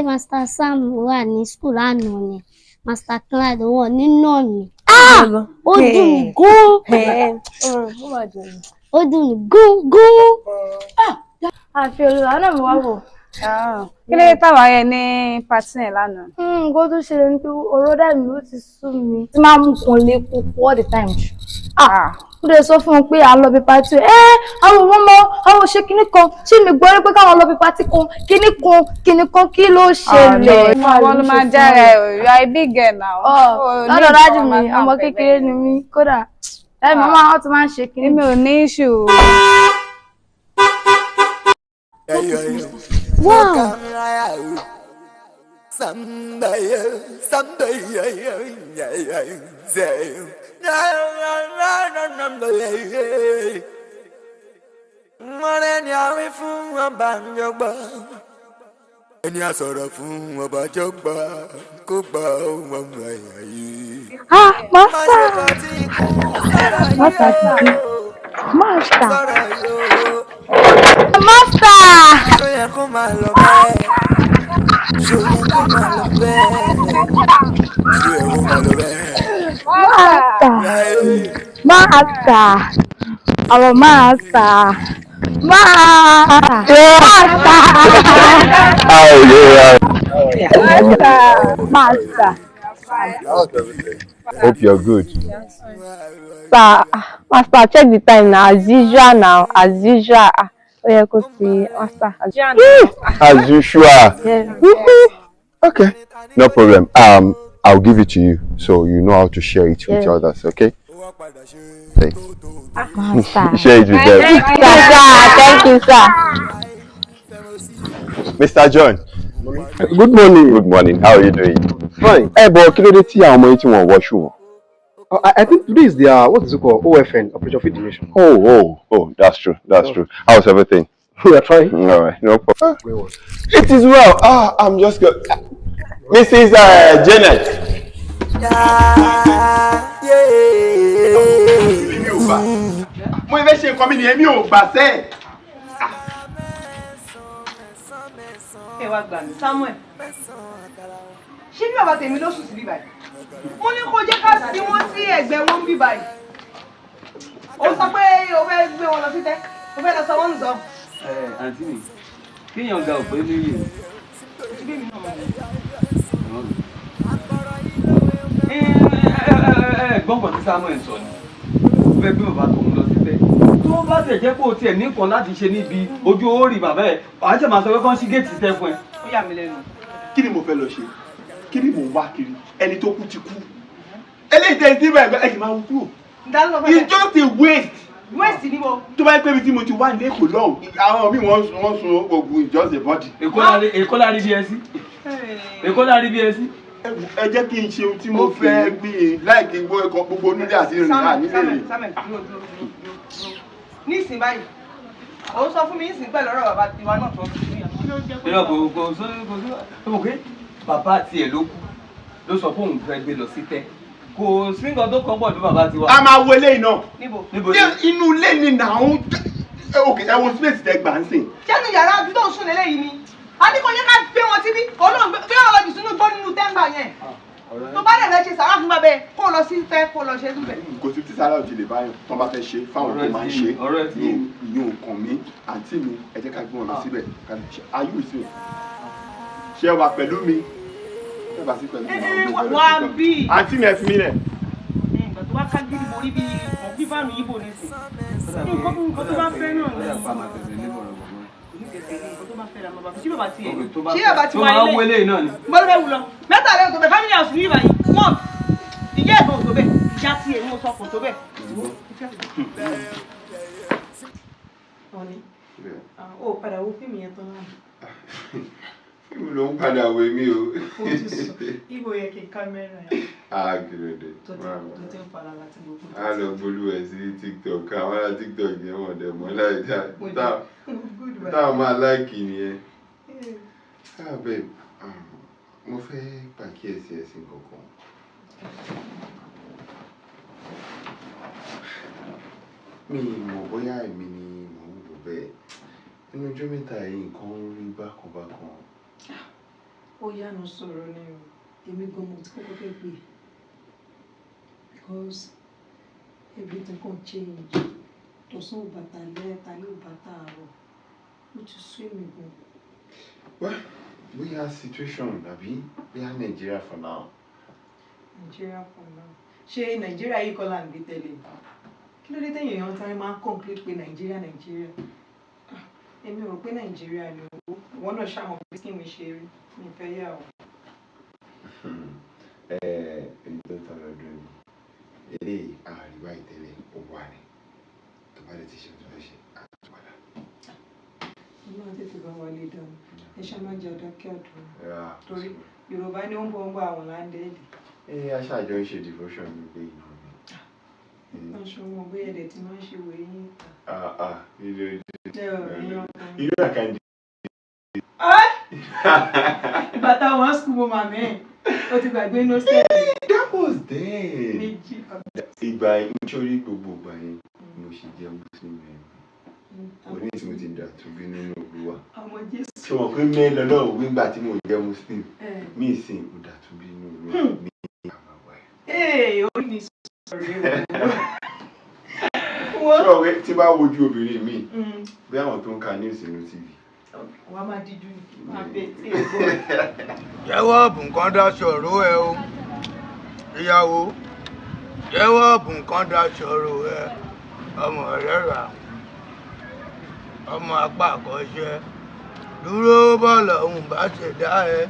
Master Sam wà ní school àná ni. Master Clyde wọ́n ní náà ni. Ó dùn mí gún. Ó dùn mí gún. Àfi olùwà náà mo wá wò. Kí ló dé táwa yẹn ní party yẹn lánàá? Nǹkan tó ṣẹlẹ̀ ni pé ọ̀rọ̀ dà mí ló ti sú mi. Tí máa mú kan lé kókó all the time. Ó lè sọ fún un pé à ń lọ bí party. Àwọn ọmọ àwọn ṣe kinní kan. Ṣé mi gbọ́ pé káwọn lọ bí party kan? Kinní kan kí ló ṣẹlẹ̀? Àwọn ló máa jára ẹ̀ o, you are a big girl now. Lọ́dọ̀ dájú mi, ọmọ kékeré ni mí, kódà. Màmá wọn ti máa ń ṣe kinní. Èmi ò ní issue. Wow. Ẹni a sọ̀rọ̀ fún ọba jọgbà kó gba ohun ọmọ ẹ̀yà yìí. Master! Ṣóyẹ kó máa lọ bẹ́ẹ̀. Ṣóyẹ kó máa lọ bẹ́ẹ̀. Ṣóyẹ kó máa lọ bẹ́ẹ̀. Master! Our master! Master! Hope you're good. Sir, Master, check the time now. As usual now. As usual. Oh yeah, go see Master. As usual. Yeah. Okay. No problem. I'll give it to you so you know how to share it with others, okay? Thanks. Master. Share it with them. Thank you, sir. Mr. John. Good morning. Good morning. How are you doing? Fine. But kí ló dé tí àwọn ọmọ yín tí wọ́n wọṣu wọn? I think today is their, what is it called? OFN, Operation Feed the Nation. Oh, that's true. That's true. How's everything? We are trying. All right, no problem. It is well. I'm just good. Mrs. Janet. Mo ìfẹ́ ṣe nǹkan mi ni èmi ò gbà sẹ́. Ẹ wá gbà mí Samuel. Ṣé bí bàbá tèmi ló sùn sí bí báyìí? Mo ní kó jẹ́ ká sí wọ́n sí ẹ̀gbẹ́ wọn bí báyìí. Ó sọ pé o fẹ́ gbé wọn lọ sí tẹ́. O fẹ́ lọ sọ wọ́n nù sọ. Àǹtí mi, kéèyàn ga òpè lórí mi. Gbọ́ngàn tí Samuel sọ ni. Ó fẹ́ gbé bàbá tòun lọ sí tẹ́. Tó bá tẹ̀ jẹ́ kó o tiẹ̀ ní nǹkan láti ṣe níbi ojú orí bàbá ẹ̀, wàá ṣe máa sọ pé kán ṣí géètì tẹ́ fún ẹ. Ó yà mí lẹ́nu. Kí ni mo fẹ́ lọ ṣe? Kí ni mò ń wá kiri? Ẹni tó kú ti kú. Eléyìí tẹ̀ sí bẹ́ẹ̀ ẹ̀jẹ̀ máa ń kúrò. It's just a waste. Waste ni mo. Tó bá yẹ pé ibi tí mo ti wá ní Èkó lọ́hùn, àwọn míì wọ́n sun oògùn it's just a body. Èkó lárí bí ẹ sí. Èkó lárí bí ẹ sí. Ẹ jẹ́ kí n ṣe ohun tí mo fẹ́ gbìn láì kí n gbọ́ ẹ̀kọ́ gbogbo onílé àti ìrìn nílé rẹ̀. Ní ìsìn báyìí, òun sọ fún mi ìsìn pẹ̀lú ọ̀rọ̀ bàbá tiwa náà tó ń fi Ìrọ̀ kò sọ pé bàbá tiẹ̀ ló kú ló sọ fún òun fẹ́ gbé lọ sí tẹ́. Kò sí nǹkan tó kàn pọ̀ ní bàbá tiwa. A máa wo eléyìí náà. Níbo? Inú ilé ni nàún. Okay, ẹ wo space tẹ gbà ń sìn. Ṣé ní yàrá àbí tó ń sùn lélẹ́yìí ni? A ní kò yẹ ká gbé wọn síbí, Ọlọ́run gbé wọn lọ jù sínú gbọ́ nínú tẹ́ǹgbà yẹn. Tó bá dẹ̀ fẹ́ ṣe sàrà fún bàbá ẹ̀ kó lọ sí tẹ́ kó lọ ṣe síbẹ̀. Kò sí tí sára òjì lè báyọ̀ tó bá fẹ́ ṣe fáwọn tó máa ń ṣe ìyún nǹkan mi àǹtí mi ẹ jẹ́ ká gbé wọn lọ síbẹ̀ ayé ìsìn ṣé wà pẹ̀lú mi ṣé wà sí pẹ̀lú mi. Wà á bí. Àǹtí mi ẹ fi mí lẹ̀. Ìgbà tó wá ká gírí borí bí ọ̀gbìn fáànù yìí ní sí. Nǹkan tó bá fẹ́ náà ni. Ṣé bàbá ti wá ilé náà ni? Bọ́lá bẹ́ẹ̀ wù lọ. Mẹ́ta rẹ̀ tó bẹ̀ family house ní ìbàyí. Wọ́n ìyá ẹ̀gbọ́n tó bẹ̀ ìyá tí èmi ò sọ kò tó bẹ̀. Ọ̀ní. Ó padà wo fíìmù yẹn tán náà. Fíìmù ló ń padà wé mi o. Ó ti sọ. Ibo yẹ kí kámẹ́rà yẹn. Kìlódé. Tó ti ń fara láti gbogbo. A lọ bolú ẹ̀ sí TikTok. Àwọn ará TikTok yẹn wọ̀n dẹ̀ mọ́ láì dá. Táwọn máa láìkì nìyẹn. Ah, babe, mo fẹ́ pàkíyèsí ẹ̀sìn kankan. Mi mọ̀ bóyá èmi ni mò ń wò bẹ́ẹ̀. Nínú ọjọ́ mẹ́ta yìí nǹkan rí bákan. Ó yánu sọ̀rọ̀ ni o. Èmi gan mo ti kọ́kọ́ fẹ́ pè. Because everything can change. Tọ̀sán ò bàtà lẹ́ẹ̀ta lé ò bàtà àárọ̀. Ó ti sú èmi gan. Well, we are situation, Abi. We are Nigeria for now. Nigeria for now. Ṣé Nigeria yìí kọ́ là ń gbé tẹ́lẹ̀? Kí ló dé tẹ́yìn èèyàn tán máa ń conclude pé Nigeria? Èmi rò pé Nigeria ni owó. Wọ́n náà ṣàwọn bí kí mi ṣe rí. Mi fẹ́ yà o. Èyí tó tọrọ ọdún ni. Eléyìí àríwá ìtẹ́lẹ̀ ó wà ní. Tó bá lè ti ṣe tó fẹ́ ṣe àtúwàdà. Ọlọ́run tètè bá wọlé dànù. Ẹ ṣá máa jẹ ọ̀dákẹ́ ọ̀dùn. Torí Yorùbá ní ó ń bọ̀ ń bọ̀ àwọn láńdẹ́ẹ̀lì. Aṣáájọ ń ṣe devotion mi pé ìlú mi. Aṣọ wọn bóyá ẹ̀dẹ̀ tí máa ń ṣe wòye yín ta. Ilé àkàndí. Bàtà wọn skul mo màmí ẹ̀. Ó ti gbàgbé inú sẹ́ẹ̀lì. That was then. Méjì. Ìgbà nítorí gbogbo ìgbà yẹn mo ṣì jẹ́ Muslim yẹn. Òní tí mo ti dà tún bí nínú Olúwa. Ọmọ Jésù. Ṣé wọ́n pé mẹ́lọ náà wíńgbà tí mo jẹ́ Muslim? Mí ìsìn mo dà tún bí nínú Olúwa ní àmàwá ẹ̀. Orí mi sọ̀rọ̀ Ṣé ọ̀rẹ́ tí bá wojú obìnrin mi bí àwọn tó ń ka news nínú TV? Wọ́n á máa díjú ní máa bẹ̀ tí èèbọ̀. Jẹ́wọ́ bùnkán daṣọ̀rọ̀ ẹ o. Ìyàwó. Jẹ́wọ́ bùnkán daṣọ̀rọ̀ ẹ. Ọmọ rẹ̀ rà. Ọmọ apá àkọ́ṣẹ́. Dúró bọ́ọ̀lù òun bá ṣe dá ẹ.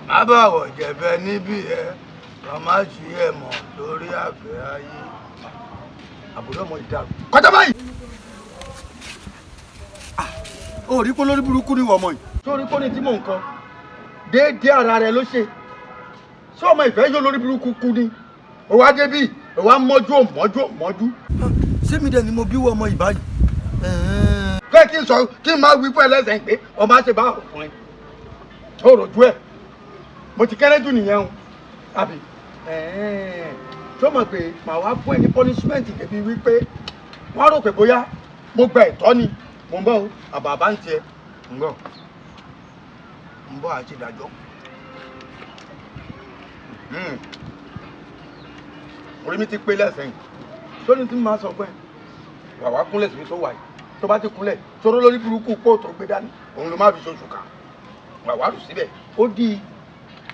Má bàwọ̀ jẹ̀bẹ níbí ẹ. Màmá ṣí ẹ mọ̀ lórí àfẹ́ ayé. Àbúrò ọmọ ìdàrú. Kọjá báyìí. Ó rí pé lórí burúkú ni wọ́n mọ̀ yìí. Ṣé orí pé ní tí mò ń kan? Déédéé ara rẹ̀ ló ṣe. Ṣé ọmọ ìfẹ́ yóò lórí burúkú kú ni? Ó wá débí, ó wá mọ́jú. Ṣé mi dẹ̀ ni mo bí wọ ọmọ ìbáyìí? Pé kí n sọ kí n máa wí fún ẹlẹ́sẹ̀ pé ọmọ á ṣe bá ọkùnrin. Ó rojú ẹ̀. Mo ti kéré jù nìyẹn o. Àbí? Ṣé o mọ̀ pé màá wá fún ẹ ní punishment débi wípé wọ́n rò pé bóyá mo gba ẹ̀tọ́ ni. Mo ń bọ̀ o, àbàbá ń tiẹ̀. Ń bọ̀ àti ìdájọ́. Orí mi ti pé lẹ́sẹ̀yìn. Tó ní tí mo máa sọ fún ẹ. Wà wá kúnlẹ̀ síbi tó wà yìí. Tó bá ti kúnlẹ̀, sọ̀rọ̀ lórí burúkú pò tó gbé dání. Òun ló má fi ṣoṣù kà. Wà wá rù síbẹ̀. Ó di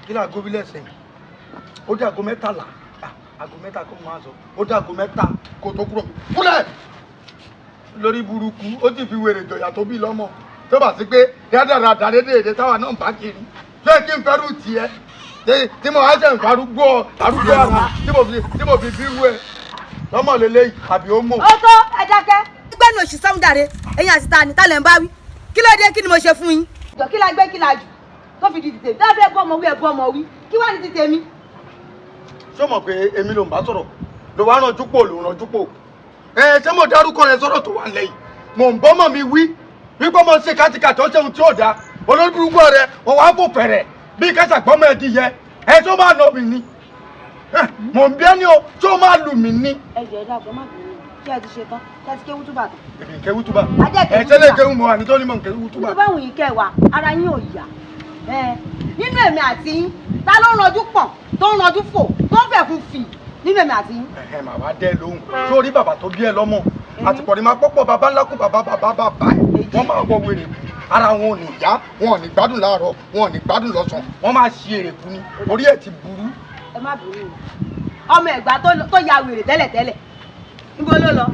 kílà aago bí lẹ́sẹ̀yìn. Ó di aago 13. Aago 3 kó máa sọ. Ó di aago 3 kó tó kúrò. Kúnlẹ̀! Lórí burúkú ó ti fi wèrè jọ̀yà tó bí lọ́mọ tó bá sí pé dáadáa dédé táwa náà bá kiri ṣé kí n fẹ́rù tiẹ̀ tí mo wá ṣe ń farúgbó ara tí mo fi bí wú ẹ lọ́mọ lélẹ́yìí àbí ó mọ̀. ó tó ẹ dákẹ́. gbígbẹ́ ní oṣù sọ́mùdàrẹ́ ẹ̀yin àti ta ni ta lẹ̀ ń bá wí kí ló dé kí ni mo ṣe fún yín. ìjọ kí la gbé kí la jù tó fi di tètè tá a fẹ́ bọ́ ọmọ wí ẹ̀ bọ́ ọmọ wí kí wàá ní ti tèmi. ṣé o mọ̀ pé èmi ló ń bá sọ̀rọ̀ ló wá rànjú pò ló rànjú pò ṣé mo dárúkọ rẹ sọ̀rọ̀ tó wà lẹ́yìn mò ń bọ́mọ̀ mi wí wípé mo ṣe kátìkàtì ó ṣeun tí ó dáa olórí burúkú rẹ wọn wá fò fẹ̀rẹ̀ bí kẹsà gbọ́mọ ẹ di yẹ ẹ tó máa nà mí ni mò ń bí ẹni o tó máa lù mí ni. ẹ jẹ́ ẹ dàgbọ́ má bẹ̀rẹ̀ kí ẹ ti ṣe tán kí ẹ ti kéwú túbà tán. èmi ń kéwú túbà ẹ tẹ́lẹ̀ kéwú mọ́ wa nítorí mò ń kéwú túbà. tó bá wù yín kẹwàá ara yín ò yá nínú èmi àti yín ta ló ń ranjú pọ̀ tó ń ranjú fò tó ń fẹ̀ fún fì nínú èmi àti yín. Màá wá dẹ́ lóhùn sórí bàbá tó bí ẹ lọ́mọ àtìpọ̀ ni máa pọ́pọ̀ bàbá ńlá kú bàbá wọ́n máa wọ wèrè ara wọn ò ní yá wọn ò ní gbádùn láàárọ̀ wọn ò ní gbádùn lọ́sàn wọ́n máa ṣe èrè kú ni orí ẹ̀ ti burú. ẹ má burú o ọmọ ẹ̀gbá tó ya wèrè tẹ́lẹ̀tẹ́lẹ̀ níbo ló lọ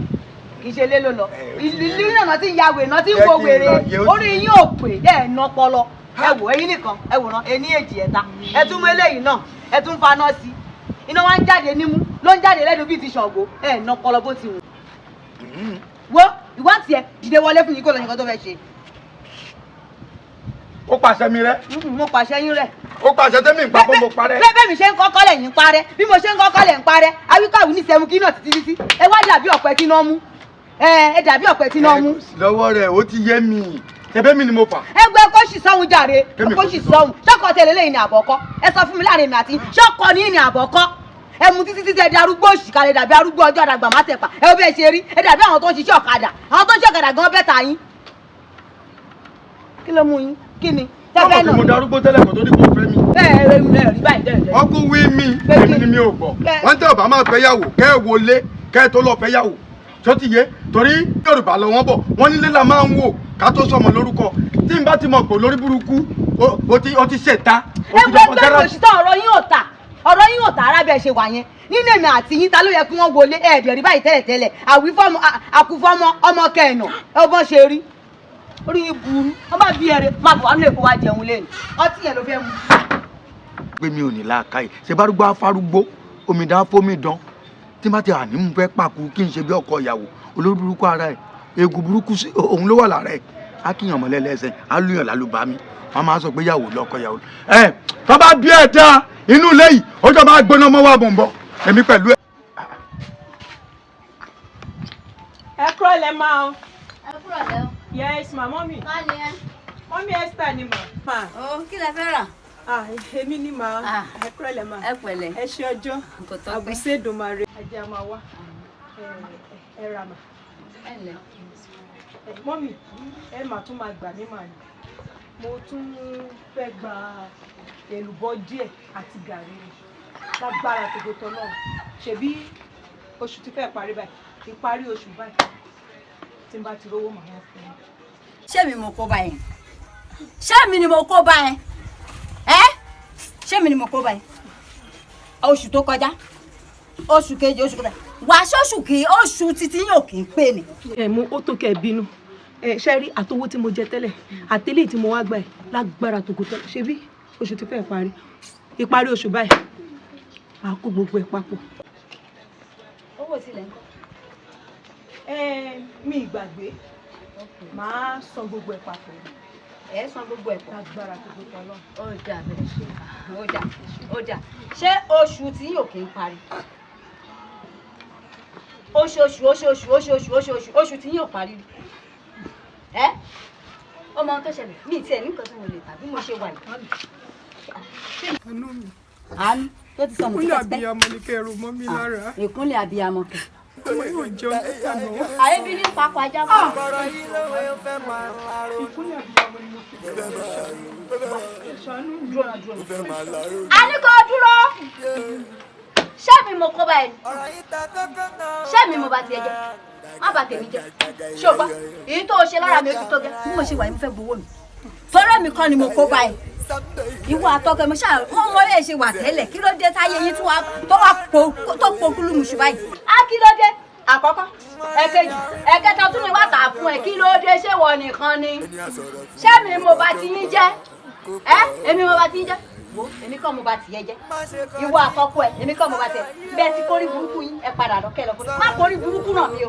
kì í ṣe lé ló lọ ìlú náà ti ya wèrè náà ti wo wèrè orí yín ò pè ẹ̀ ná pọlọ ẹ wò ẹ̀yin nìkan ẹ wò náà ẹni èjì ẹ̀ta ẹ tún mú eléyìí náà ẹ tún faná sí iná wa ń jáde nímú ló ń jáde lẹ́nu bíi ti Ṣàngó ẹ̀ ná pọlọ bó ti wù. wo ìwọ tiẹ̀ dìde wọlé fún yín kó lọ nǹkan tó fẹ́ ṣe. ó pàṣẹ mi rẹ. mo pàṣẹ yín rẹ. ó pàṣẹ tẹ́mi ìpapọ̀ mo parẹ́. bẹ́ẹ̀ mi ṣe ń kọ́kọ́ lẹ̀ yín parẹ́ bí mo ṣe ń kọ́kọ́ lẹ̀ ń parẹ́ awíkàwí ní sẹ́mu kí náà títí ẹ wá dàbí ọ̀pẹ tí náà mú ẹ dàbí ọ̀pẹ tí náà mú. lọ́wọ́ rẹ̀ ó ti yé mi Ṣebí mi ni mo fà. Ẹgbẹ́ kó sì sọ́hun jàre. Kó sì sọ́hun. Ṣọ́kọ tẹ̀lé lẹ́yìn ní àbọ̀kọ́. Ẹ sọ fún mi láàrin mi àti ṣọ́kọ ní àbọ̀kọ́. Ẹ mú títí ẹ di arúgbó òṣì kalẹ̀ dàbí arúgbó ọjọ́ àdàgbà má tẹ̀pa. Ẹ wo bẹ́ẹ̀ ṣe rí. Ẹ dàbí àwọn tó ń ṣiṣẹ́ ọ̀kadà. Àwọn tó ń ṣiṣẹ́ ọ̀kadà gan bẹ́ẹ̀ ta yín. Kí ló mú yín? Kí ni? Ọmọ tí mo darúgbó tẹ́lẹ̀ kò tó ní kò fẹ́ mi. Bẹ́ẹ̀ rí báyìí tẹ́lẹ̀. Ọkùn wí mi, èmi ni mi ò gbọ́. Wọ́n tẹ́ ọ̀bá máa fẹ́ yàwó, kẹ́ ẹ̀ wọlé, kẹ́ ẹ̀ tó lọ fẹ́ yàwó. Tó ti yé, torí Yorùbá lọ wọ́n bọ̀, wọ́n nílé la máa ń wò ká tó sọmọ lórúkọ. Tí n bá ti mọ̀ pé lórí burúkú, o ti ṣèta. Ẹgbẹ́ òṣìṣẹ́ ọ̀rọ̀ yín ò tà. Ọ̀rọ̀ yín ò tà arábẹ́ ṣe wà yẹn. Nínú èmi àti yín ta ló yẹ kí wọ́n wọlé ẹ̀ẹ́dẹ̀ rí báyìí tẹ́lẹ̀. Àwífọ́mọ àkúfọ́mọ ọmọ kẹ̀nà ẹ bọ́n ṣe rí. Orí yín burú. Wọ́n bá bí ẹrẹ máa bọ̀ wá nílé kó wá jẹun lẹ́nu. Ọtí yẹn ló fẹ́ mu. Pé mi ò ní làákàyè. Ṣé bárúgbó afárúgbó, omidan fómidan. Tí n bá ti àní mú fẹ́ pàkú kí n ṣe bí ọkọ ìyàwó. Olórí burúkú ara ẹ̀. Egun burúkú òun ló wà lára ẹ̀. Á kíyàn mọ́ lẹ́lẹ́sẹ̀. Á lùyàn lálùbami. Wọ́n máa sọ pé yàwó lọ́kọ ìyàwó. Tó bá bí ẹ̀ dá inú ilé yìí, ó jọ máa gbóná mọ́ wà bọ̀m̀bọ̀. Èmi pẹ̀lú ẹ̀. Ẹ kúrò lẹ́ máa o. Ẹ kúrò lẹ́ o. Yes, ma, mommy. Ká ni ẹ? Mommy Esther ni ma. Ó kí lẹ fẹ́ rà? Èmi ni ma. Ẹ kúrò lẹ́ ma. Ẹ pẹ̀lẹ́. Ẹ ṣe ọjọ́. Àbùsẹ̀ Èdùmàrè. Ajé a máa wá. Ẹ rà mà. Ẹ lẹ̀. Mommy, ẹ mà tún máa gbà mí mà ní. Mo tún fẹ́ gba èlùbọ́ díẹ̀ àti gàrí lágbára tòkòtò náà. Ṣebí oṣù ti fẹ́ parí báyìí. Ìparí oṣù báyìí. Tí n bá ti rówó màá wá fún mi. Ṣé mi mo kó bá yẹn? Ṣé mi ni mo kó bá yẹn? Ṣé mi ni mo kó bá yẹn? Oṣù tó kọjá, oṣù kejì, oṣù kẹta. Wà ṣọ́ṣù kí oṣù títí yóò kì í pè ní. Mo ó tó kẹ́ bínú. Ṣé rí àtowó tí mo jẹ tẹ́lẹ̀ àtẹ́lẹ̀ tí mo wá gbà ẹ̀ lágbára tòkòtò ṣebí oṣù ti fẹ́ parí. Ìparí oṣù báyìí, màá kó gbogbo ẹ̀ papọ̀. Owó sílẹ̀ ńkọ́? Mi ìgbàgbé màá san gbogbo ẹ̀ papọ̀. Ẹ san gbogbo ẹ̀ pọ̀. Lágbára tòkòtò Ọlọ́run. Ó dà bẹ́ẹ̀. Ó dà. Ṣé oṣù tí yóò kì í parí? Oṣù tí yóò parí. Ọmọ tó ṣẹlẹ̀ mi ì tiẹ̀ nǹkan tí mo lè tàbí mo ṣe wà yìí. Àánú tó ti sọ mo ti fẹ́. Ìkúnlẹ̀ abiyamọ ni kẹrù mọ́ mi lára. Ìkúnlẹ̀ abiyamọ kẹ. Ọmọ yóò jẹun níta náà. Àyèbí ní pápá ajá fún mi. Ìkúnlẹ̀ abiyamọ ni mo fi A ní kó dúró. Ṣé mi mo kó báyìí? Ṣé mi mo bá tiẹ̀ jẹ́? Má bà tèmi jẹ́. Ṣé o gbọ́? Èyí tó o ṣe lára mi ó ti tó gẹ́. Bí mo ṣe wà yìí mo fẹ́ gbowó mi. Torí mi kọ́ ni mo kó báyìí. Ìwọ àtọkọ mi ṣáà wọ́n mọ lè ṣe wà tẹ́lẹ̀. Kí ló dé táyé yín tó wá pokúlù mùsùn báyìí? Kí ló dé? Àkọ́kọ́, ẹ̀kejì, ẹ̀kẹta tún ni wá tà fún ẹ. Kí ló dé? Ṣé wọ nìkan ni? Ṣé mi mo bá ti yín jẹ́? Èmi mo bá ti yín jẹ́? Èmi kọ́ mo bá tiẹ̀ jẹ́. Ìwọ àtọkọ ẹ, èmi kọ́ mo bá tiẹ̀. Bẹ́ẹ̀ ti kórí burúkú yín, ẹ padà lọ́kẹ́ lọ́kọ́. Má kórí burúkú náà mi o.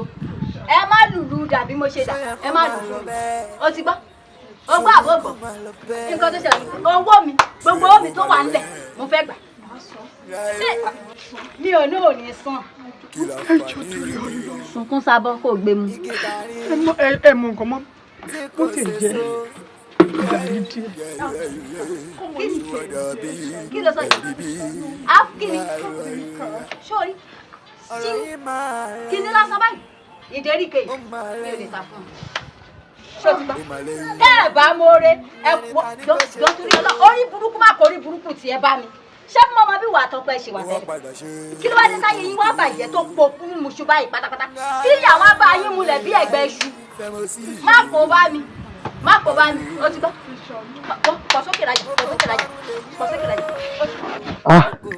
Ẹ má lùlù dàbí mo ṣe dà. Ẹ má lùlù. O ti gbọ́? O gbọ́ àbọ̀gbọ̀. Nǹkan tó ṣẹlẹ̀ owó mi, gbogbo owó mi tó wà nílẹ̀, mo fẹ́ gbà. Mi ò ní òní sàn. Sunkún sábọ́ kò gbé mu. Ẹ mọ nǹkan mọ́. Ó ti jẹ́ gàrí díẹ̀. Kí ló sọ yìí? Kí ni? Sórí. Kí ni lásán báyìí? Ìdérí kejì. Mi ò lè ta fún un. Ṣé o ti gbọ́? Tẹ́ ẹ̀ bá mọ́re ẹ pọ̀ dọ́túrí ọlọ́ orí burúkú má kó orí burúkú tí ẹ bá mi. Ṣé mo mọ bí wà á tọpọ ẹ ṣe wà tẹ́lẹ̀? Kí ló wá dé táyé yín wá bàjẹ́ tó po fún muṣu báyìí pátápátá? Kí ìyàwó bá yín mulẹ̀ bí ẹ̀gbẹ́ iṣu? Má kó bá mi. Má kó bá mi. O ti gbọ́? Pọ̀ sókè rajà.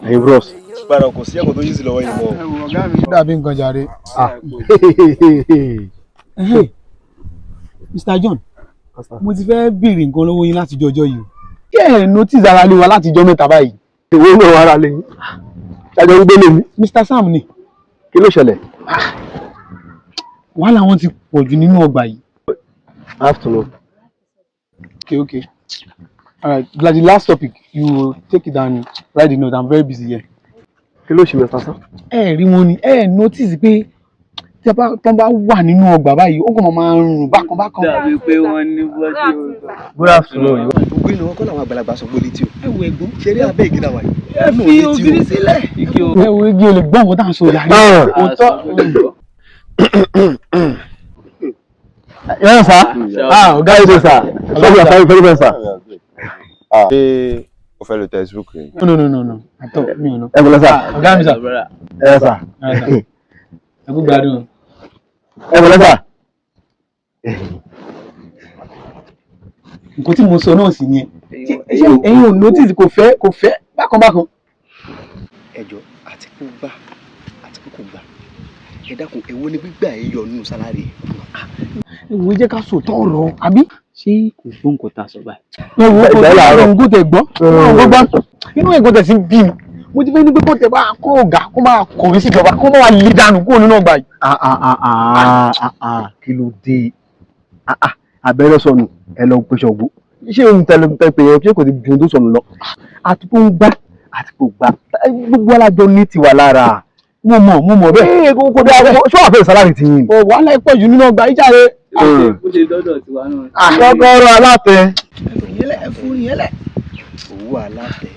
Ẹ̀yin bros. Padà kò sí ẹ̀kọ́ tó yí sí lọ́wọ́ yìí mọ́. Ọ̀gá mi dàbí nǹkan jàre. Mr. John, mo ti fẹ́ béèrè nǹkan lọ́wọ́ yín láti jọjọ́ yìí. Kí ẹ̀ notice ara lé wa láti jọ mẹ́ta báyìí. Èwo náà ara lè yín. Ṣájọ́ wípé lèmi. Mr. Sam ni. Kí ló ṣẹlẹ̀? Wàhálà wọn ti pọ̀ jù nínú ọgbà yìí. Afternoon. Okay. Alright, like the last topic, you take it and write the note. I'm very busy here. Kí ló ṣe Mr. Sam? Rí wọn ni, notice pé tí wọ́n bá wà nínú ọgbà báyìí ó kàn máa ń rùn bákan. dàbí pé wọ́n ní bọ́dí o. good afternoon. ògbó inú wọn kọ́ làwọn àgbàlagbà sọ gbólé tí o. ẹ wo ẹ̀gbọ́n ṣe rí abẹ́ ìgídà wa yìí. ẹ fi ògiri sílẹ̀. ẹ wo igi olè gbọ́n nǹkan tá à ń sọ yàrá. Yes, sir. Ọ̀gá ìdè sir. Ọ̀gá very very sir. Ṣé o fẹ́ lo textbook yìí? No. Àtọ̀ mi ò lọ. Ẹ bọ̀lá sir. Ọ̀gá mi sir. Ẹ sir. Ẹ kú gbádùn. Ẹ bọ̀lá sir. Nǹkan tí mo sọ náà sì ni ẹ̀yin ò notice kò fẹ́ bákan. ẹjọ́ àti kó gbà àti kó gbà ẹ dákun èwo ni gbígbà ẹ yọ nínú sálárì. Ìwé jẹ́ ká sòótọ́ ọ̀rọ̀ àbí. ṣé kò gbọ́ nǹkan tá a sọ báyìí. Ẹ wo kò tẹ̀ àárọ̀ nǹkan tẹ̀ gbọ́. Inú ẹ̀gbọ́n tẹ̀ sí bí mi. Mo ti fẹ́ ní pé kó tẹ̀ bá kó ọ̀gá kó máa kọ̀wé sí ìjọba kó máa wà lé dànù kúrò nínú ọgbà yìí. Kí ló dé abẹ́rẹ́ sọnù ẹ lọ pèsè ọ̀gbọ́n ṣé ohun tẹlifíṣẹ́ pé ẹ ṣé kò ti bí ohun tó sọnù lọ àti kó ń gbá àti kó gbá gbogbo alájọ ní tiwa lára. Mo mọ̀ bẹ́ẹ̀. Kò dé àwọn ṣé wàá fẹ́ sálárì ti yín. Wàhálà ẹ̀ pọ̀ jù nínú ọgbà yìí jáde. ó ṣe dọ́dọ̀ tiwa náà. Àkọ́kọ́rọ́ alátẹ. ẹ fún yẹn lẹ. Owó alátẹ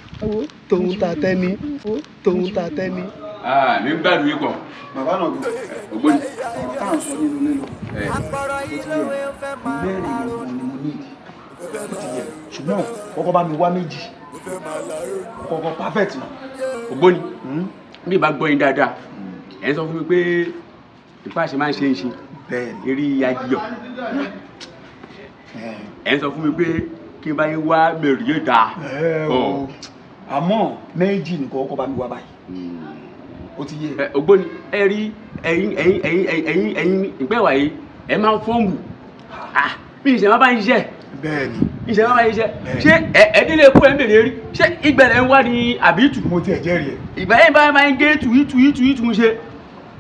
tóun ta tẹ́ni. mi ń gbádùn yín pọ̀. bàbá náà gbọ́. ògbóni. ọ̀rọ̀ táwọn sọ nínú ilé lọ. mẹ́rin ìwọ̀n ni mo ní ìdí. ṣùgbọ́n kọ́kọ́ bá mi wá méjì. kọ́kọ́ perfect náà. ògbóni bí ìbá gbọ́ yín dáadáa ẹ̀ ń sọ fún mi pé ìpàṣẹ máa ń ṣe é ṣe eré ayọ̀ ẹ̀ ń sọ fún mi pé kí n bá yín wá mẹ́rin yé dáa. àmọ́ méjì nìkan kọ́kọ́ bá mi wá báyìí. ó ti yé. ògbóni ẹ rí ẹ̀yin ìpẹ́ wàyí ẹ máa ń fọ́ọ̀mù bí ìṣẹ̀ máa bá ń ṣiṣẹ́. bẹ́ẹ̀ni. ìṣẹ̀ máa bá ń ṣiṣẹ́ ṣé ẹ̀ẹ́dínlẹ̀ kú ẹ̀ ń bèrè rí ṣé ìgbẹ̀lẹ̀ ń wá ní àbítù. mo ti ẹ̀ jẹ́rìí ẹ̀. ìgbà yẹn bá máa ń gé tùyítù ṣe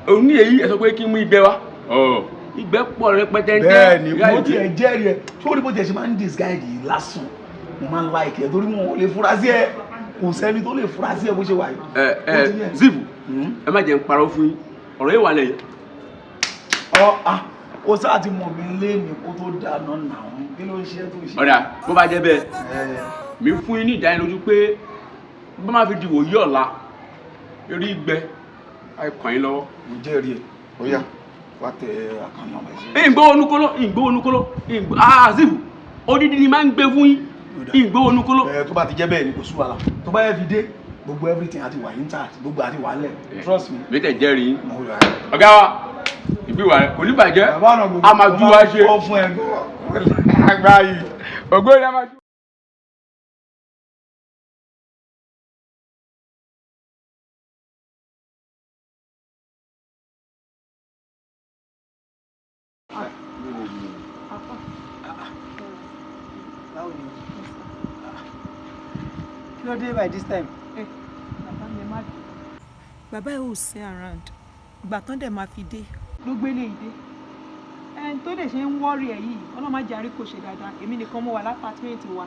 òun ní èyí ẹ sọ pé kí n mú ìgbẹ́ wá ìgbẹ́ pọ̀ rẹpẹtẹ ń tẹ́. bẹ́ẹ̀ni mo ti ẹ̀ jẹ́rìí ẹ̀ sórí bó ti ẹ̀ ṣe máa ń disguide yìí lásán mo máa ń like ẹ̀ torí mo lè fura sí ẹ kò sẹ́ni tó lè fura sí ẹ bó ṣe wà yìí. zivu ẹ má jẹ́ ń parọ́ fún yín ọ̀rọ̀ yìí wà lẹ́yìn. ó sáà ti mọ̀ mí lé mi kó tó dáná náà kí ló ń ṣe tó ṣe. ọ̀dà bó bá jẹ́ bẹ́ẹ̀ mi fún yín ní ìdánilójú pé bó má fi dìbò yí ọ̀la eré ìgbẹ́ àìkàn yín lọ́wọ́. mo jẹ́rìí ẹ̀ ó yá wá tẹ àkànnà ọmọ ẹ̀sìn. ìgbó onúkóló zivu odidi ni máa ń gbé fún yín ìgbó onúkóló. tó bá ti jẹ́ bẹ́ẹ̀ ni kò sú wàhálà tó bá yẹ fi dé gbogbo everything àti wà intact gbogbo àti wà lẹ̀ trust me. mi tẹ̀ jẹ́rìí ọ̀gá wa ìbíwà rẹ̀ kò ní bàjẹ́ a máa ju wa ṣe. ó fún ẹ àgbà yìí ògbóni a máa ju. kí ló dé by this time. bàbá ẹ ò sí around ìgbà tán dẹ̀ máa fi dé ló gbélé ìdé ẹni tó dẹ̀ ṣe ń wọ́ọ̀rì ẹ̀ yìí ọlọ́run má jẹ́ àrí kò ṣe dáadáa èmi nìkan mo wà lápàtúmẹ̀tì wa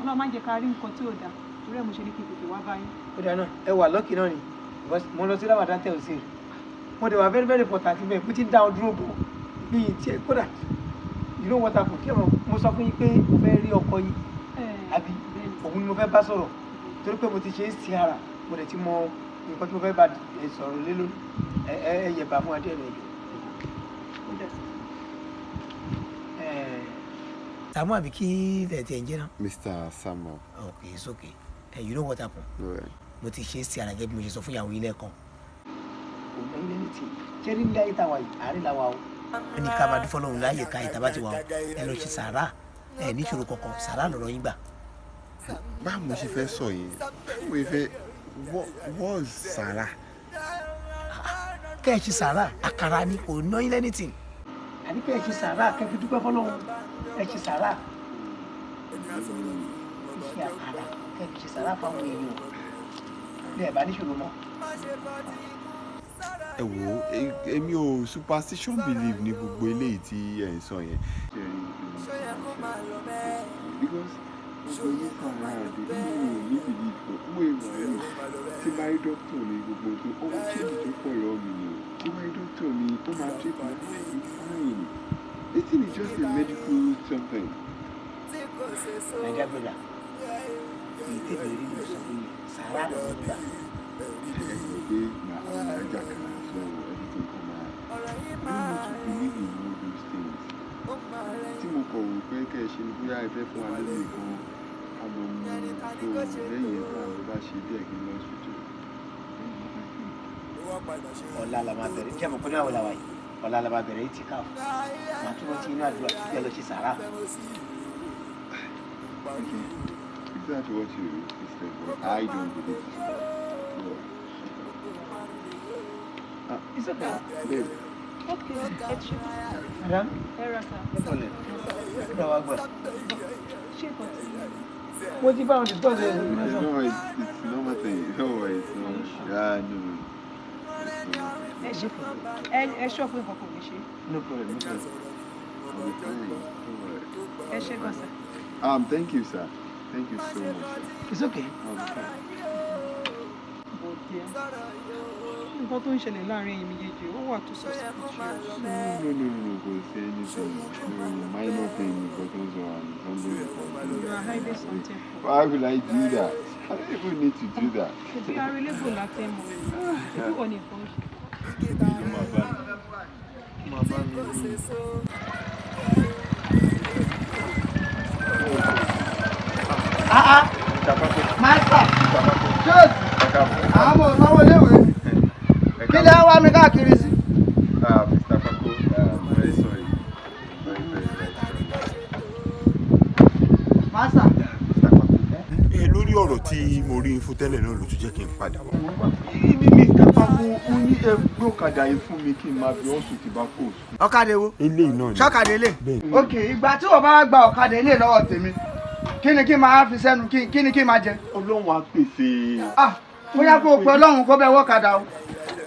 ọlọ́run má jẹ́ ká rí nǹkan tí ò dáa torí ẹ̀ mo ṣe ní kí n tètè wá báyìí. ó dáná ẹ wà lọ́kì náà ni mo lọ sí láwàdá tẹ̀ ọ́ sí i mo dẹ̀ wà very very important bẹ́ẹ̀ mo ti ń dá ọ dúró bọ̀ bíi tiẹ̀ kódà you know what happen kí mo sọ fún yín pé mo fẹ́ rí ọkọ yín àbí òun ni mo fẹ́ bá sọ̀rọ̀ torí pé mo ti ṣe é sí ara mo dẹ̀ ti mọ nǹkan tí mo fẹ́ bá sọ̀rọ̀ lé lórí ẹ yẹ̀bà fún adé rẹ̀ jù. Samuel àbí kí lẹ̀ tiẹ̀ ń jẹ́ náà. Mr. Samuel. Okay, it's okay. You know what happened? Mo ti ṣe é sí ara gẹ́gẹ́ bí mo ṣe sọ fún ìyàwó ilé ẹ̀kan. Kò ní ilé ní ti ṣé ní ilé ayé tàwa yìí àárín làwa o. Wọ́n ní ká máa dúfọ́ lóhùn láàyè ká ìta bá ti wà o. Ẹ lọ ṣe sàárà ẹ níṣòro kankan sàárà lọ̀rọ̀ yín gbà. Báwo mo ṣe fẹ́ sọ yìí? Mo fẹ́ wọ́n sàárà. Kẹ́ ẹ ṣe sàárà àkàrà ni kò ná yín lẹ́nìtìn. Àní kẹ́ ẹ ṣe sàárà kẹ́ fi dúpẹ́ fọlọ́run ẹ ṣe sàárà. Ṣé àkàrà kẹ́ ẹ ṣe sàárà fáwọn èèyàn bí ẹ bá níṣòro mọ́. Ẹ wo èmi ò superstition belief ní gbogbo eléyìí tí ẹ ń sọ yẹn. Because gbogbo yín kan ara rẹ̀ bí mi ò ní belief kò kú èèmọ̀ rẹ̀. tí bá rí dókítà mi gbogbo tó ó ṣe ìdí pọ̀ lọ́wọ́ mi ni tí bá rí dókítà mi ó máa treat my fine. This thing is just a medical something. Naija brother, èyí tètè rí mi sọ pé sàrà ló ń gbà. Naija kan so everything come out. I don't want to believe in all those things. Tí mo kọ̀ wò pé kẹ́ ẹ ṣe ni bóyá ẹ fẹ́ fún wa lórí nǹkan ká lọ mú tó lẹ́yìn ẹ̀ náà ló bá ṣe díẹ̀ kí n lọ sójú. Ọ̀la la máa bẹ̀rẹ̀ jẹ́ mọ̀ pé náà wọ́n la wà yìí. Ọ̀la la máa bẹ̀rẹ̀ ìtì káà. Màá tún rántí inú àdúrà kí ẹ lọ ṣe sàrà. Is that what you said? I don't believe it. It's okay. Babe. Okay, it's you. Madam? Era, sir. Kí wàá gbà? Ṣé kò tí? Mo ti bá wọn discuss ẹ̀ lórí mẹ́sàn. No, it's normal thing. No, it's not. Yeah, no. Ẹ ṣọ́ pé nǹkan kò ní ṣe. No problem, no problem. I'll be fine. Don't worry. Ẹ ṣé gan sir. Thank you, sir. Thank you so much, sir. It's okay. I'll be fine. Nǹkan tó ń ṣẹlẹ̀ láàrin ẹ̀yin méjèèjì ó wà tó suspicious. No, go say anything. No, minor thing, but also something important. You are hiding something. Why will I do that? I don't even need to do that. Ṣebí arélébò láti mọ̀. Ṣebí wọ́n ní nǹkan ṣe. Master, Jose, àwọn ọmọ sanwó léwé. Kí lè wá mi káàkiri sí? Mr. Pako, very sorry. Very sorry. Master. Lórí ọ̀rọ̀ tí mo rí fún tẹ́lẹ̀ náà ló tún jẹ́ kí n padà wá. Mr. Pako, ó ní ẹgbẹ́ ọ̀kadà yìí fún mi kí n máa fi ọ̀sùn ti bá kó. Ọ̀kadà wo? Eléyìí náà ni. Ṣọ́kadà ilé? Ok, ìgbà tí wọ́n bá gba ọ̀kadà ilé lọ́wọ́ tèmi, kí ni kí n máa fi sẹ́nu, kí ni kí n máa jẹ? Ọlọ́run á pèsè. Bóyá kó o pe Ọlọ́run kó bẹ wọ́kadà o.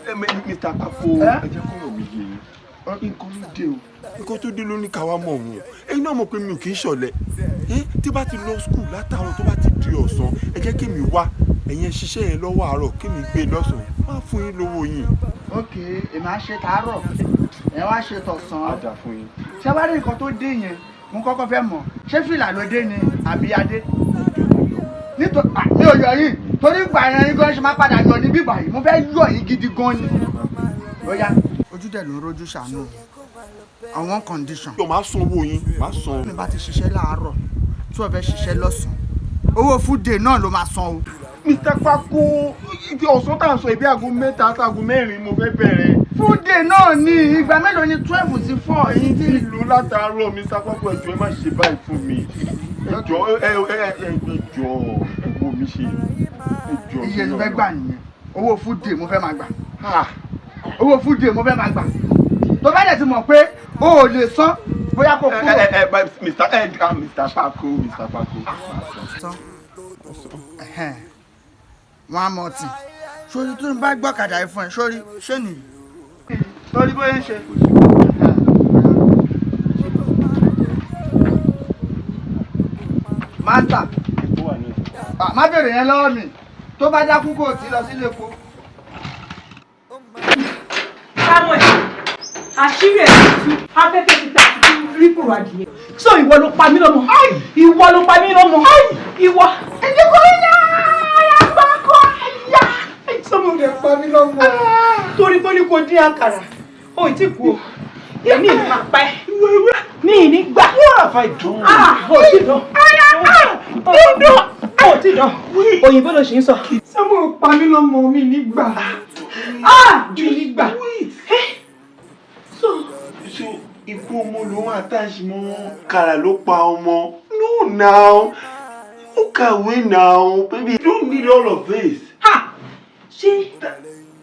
Mr. Pako, ẹ jẹ́ kó rọ̀ mí yé yín. Nǹkan ló dé o. Nǹkan tó dé ló ní káwá mọ̀ wọn. Ẹ̀yin náà mọ̀ pé mi ò kì í ṣọ̀lẹ. Tí bá ti lọ skul látàárọ̀ tó bá ti di ọ̀sán, ẹ jẹ́ kí mi wá. Ẹ̀yin ṣiṣẹ́ yẹn lọ́wọ́ àárọ̀ kí mi gbé lọ́sàn-án. Má fún yín lówó yín. Ok, èmi á ṣe tàárọ̀, ẹ wá ṣe tọ̀sán. Á dà fún yín. Ṣé wá rí nǹkan tó dé yẹn? Mo kọ́kọ́ fẹ́ mọ̀, ṣé fìlà ló dé ni àbí adé? Nítorí mi ò yọ yín, torí ìgbà yẹn yín gan ṣe máa padà yọ ní bíbà yìí, mo fẹ́ yọ yín gidi gan ni. Ó yá, ojú dẹ̀ ló ń rojú ṣàánú. Àwọn condition. Yóò máa san owó yín, máa san. Mi bá ti ṣiṣẹ́ láàárọ̀, tí wọ́n fẹ́ ṣiṣẹ́ lọ́sàn-án, owó food day náà ló máa san o. Mr. Pako, ibi ọ̀sán tá à ń sọ ibi aago 3 aago 4 mo fẹ́ bẹ̀rẹ̀. Food day náà ni ìgbà mélòó ni 12 sí 4 èyí tí. Ìlú látàárọ̀ Mr. Pako ẹ jọ̀ọ́ ẹ má ṣe báyìí fún mi. Ẹ jọ̀ọ́ ẹ wo mi ṣe. Iye ló fẹ́ gbà nìyẹn. Owó food day mo fẹ́ máa gbà. Owó food day mo fẹ́ máa gbà. Tó bá dẹ̀ ti mọ̀ pé o ò lè san bóyá kò kúrò. Mr. Pako. One more thing. Sórí tó ń bá gbọ́kadà yìí fún ẹ, sórí ṣé nìyí? Sórí bóyá ń ṣe. Master, má bèrè yẹn lọ́wọ́ mi. Tó bá dákú kò tí lọ sílé epo. Samuel, àṣírí ẹ̀ tú afẹ́fẹ́ ti ta rí kúrò adìyẹ. So ìwọ ló pa mí lọ́mọ. Ìwọ ló pa mí lọ́mọ. Ìwọ. Ẹni kò rí náà. Sọ́mọ rẹ̀ pa mí lọ́mọ. Torí pé ní kò dín àkàrà. O ì tí kú o. Èmi ì máa pa ẹ́. Mi ì ní gbà. Àfa ìdùn. O ti dán. O ti dán. Òyìnbó ló ṣì ń sọ. Sọ́mọ pa mí lọ́mọ mi ní gbà. Mi ní gbà. So ikú ọmọ ló wà táàṣì mọ́ kàrà ló pa ọmọ. No now. Ó kàwé now. Baby, you don't need all of this. Ṣé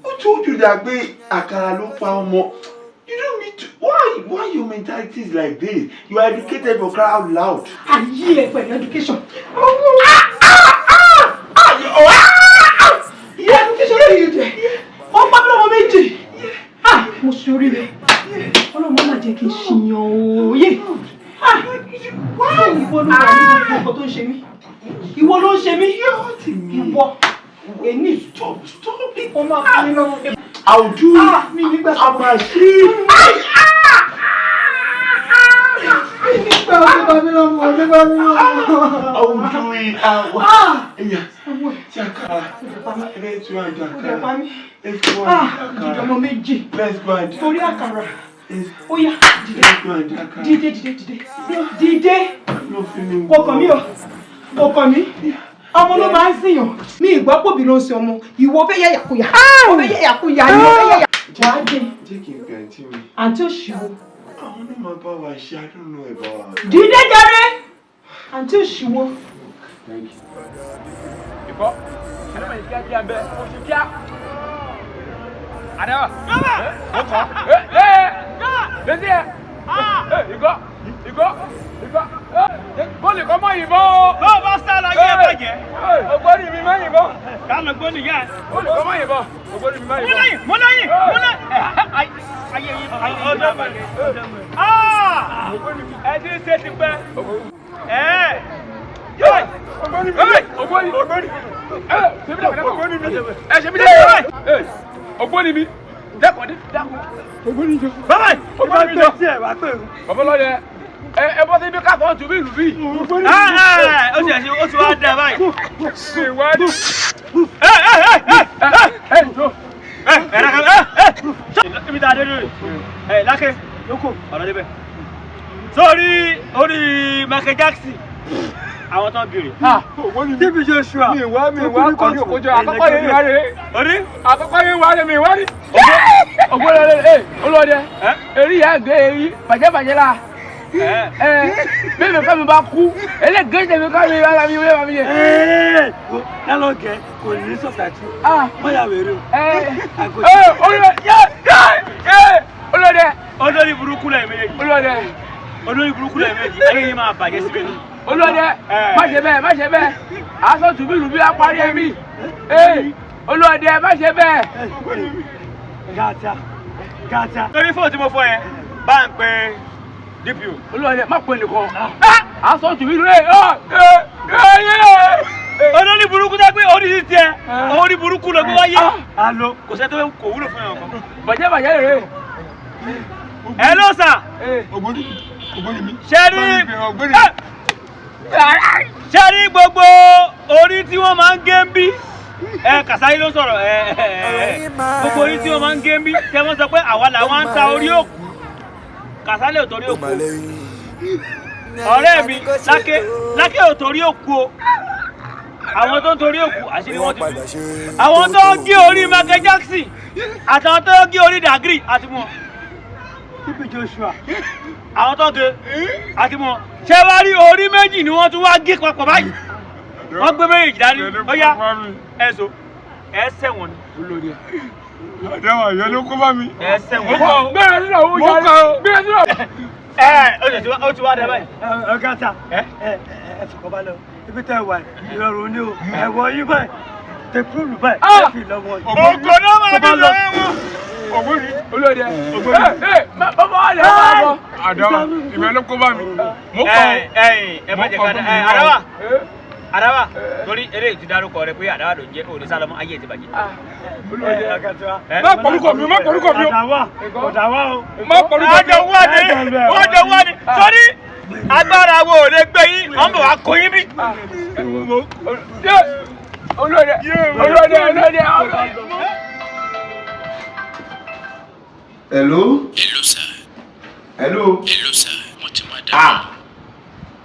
who told you that pé àkàrà ló pa ọmọ? You don't need to. Why your mentality is like this? You are educated for cry out loud. Ayé ẹ pẹ̀lú education. Ìyá education ló yẹ jẹ. Ó pa mí lọ́mọ méjì. Mo ṣe oríire. Ọlọ́mọ máa jẹ́ kí n ṣìyàn òye. Ìwọ ló wà nínú ọkọ̀ tó ń ṣe mí. Ìwọ ló ń ṣe mí. Ìwọ. Stop it. I'll do it. I'm machine. Ọmọ ló máa ń sìyàn mi ìgbọ́ pòbí ló ń ṣe ọmọ ìwọ fẹ́ yẹ̀yàkuyà ó fẹ́ yẹ̀yàkuyà ni ó fẹ́ yẹ̀yà. wàá dé àǹtí òṣìwò. àwọn náà máa bá wa ṣe àdúnnú ẹ̀ bá wa. dídé jàre àǹtí òṣìwò. ìbọn ẹni mọ̀ ní kíákíá bẹ́ẹ̀ oṣù kíá. àdáwà ó kọ́ létí ẹ̀ ìgọ́ bọ́ọ̀lù kọ́ mọ́ ìbọn o. bọ́ọ̀ bá sá la yé bàjẹ́. ògbóni mi má yìnbọn. kánà gbóni yá. bọ́ọ̀lù kọ́ mọ́ ìbọn. ògbóni mi má yìnbọn. múlẹ́yìn. ayé yìí ọjọ́ bàjẹ́. ẹ ti ṣe ti pẹ́. ògbóni mi dẹ́kun. ògbóni jọ. bàbá yìí ògbóni jọ. bàbá lọ́yẹ. ẹ bọ́ sí ibi ká fọ́n tùbí ìlú bí. ó ti wá dá báyìí. ìwádìí. ibi tá a dé lórí lákè lóko ọ̀nà débẹ̀. sórí orí Michael Jackson àwọn tó ń bèrè. tíbi Joshua mi wá kọjú òkójọ àkọ́kọ́ yẹn wá rè. orí àkọ́kọ́ yẹn wá rè mi wá rí. ògbólódé olóde èrí yà gé èrí bàjẹ́ la. bẹ́ẹ̀ mi fẹ́ mi bá kú elégeṣẹ́ mi ká mi ara mi wé mi yẹ. lálọ́gẹ̀ kò ní sọ̀tàtì mọ́yà wèrè o. olóde olórí burúkú lẹ̀ méjèèjì. olórí burúkú lẹ̀ méjèèjì ayé yìí máa bàjẹ́ síbẹ̀ ni. olóde má ṣe bẹ́ẹ̀ aṣọ tùbílù bí apárí ẹ̀mí olóde má ṣe bẹ́ẹ̀. gàtà. torí fóònù tí mo fọ yẹn bá ń pe DPO. olóde má pe nìkan aṣọ tùbílù olórí burúkú dá pé orí ti tiẹ̀ orí burúkú lọ gbé wáyé. alo kò sẹ́ tó kò wúlò fún yàn kan. bàjẹ́ rè. ẹ ló sà. ògbóni mi. ṣé rí gbogbo orí tí wọ́n máa ń gé ń bí Kàsáyé ló sọ̀rọ̀ gbogbo orí tí wọ́n máa ń gé ń bí tẹ́ wọ́n sọ pé àwa làwọn ń ta orí òkú Kàsáyé ò torí òkú ọ̀rẹ́ mi lákè ò torí òkú o àwọn tó ń torí òkú àṣírí wọn ti tú àwọn tó ń gé orí Michael Jackson àtàwọn tó ń gé orí Dagri àti wọn tíbi Joshua àwọn tó gé àti wọn ṣé wá rí orí méjì ni wọ́n tún wá gé papọ̀ báyìí wọ́n gbé méjì dání ọ̀yá ẹ̀sọ́ ẹ̀sẹ̀ wọn ni olórí ẹ̀. àdáwà yẹn ló kó bá mi. ẹ̀sẹ̀ wọn. bẹ́ẹ̀ ni náà ó ti wá dé báyìí. ọ̀gá ẹ fọkàn balẹ̀ o ibi tẹ́ ẹ wà ìrọ̀rùn ni o ẹ̀wọ̀ yín báyìí tẹ kúrò báyìí ẹ fi lọ́wọ́ yìí. ògo náà máa bí lọ́wọ́ wọn. ògbóni olóde bàbá wa lè máa bọ̀. àdáwà ìwé ló kó bá mi. mo kọ ẹ má jẹ ká Àdáwà torí eré ti dárúkọ rẹ pé Àdáwà ló ń jẹ òní sálọmọ ayé ti bàjẹ́. má pọ̀lúkọ mi o. Àdáwà o. má pọ̀lúkọ mi o. wọ́n jọ wá ní sórí agbára wo ò lè gbé yín wọ́n bọ̀ wá kó yín bí. olóde. Hello sir. Hello sir. Mo ti máa dá.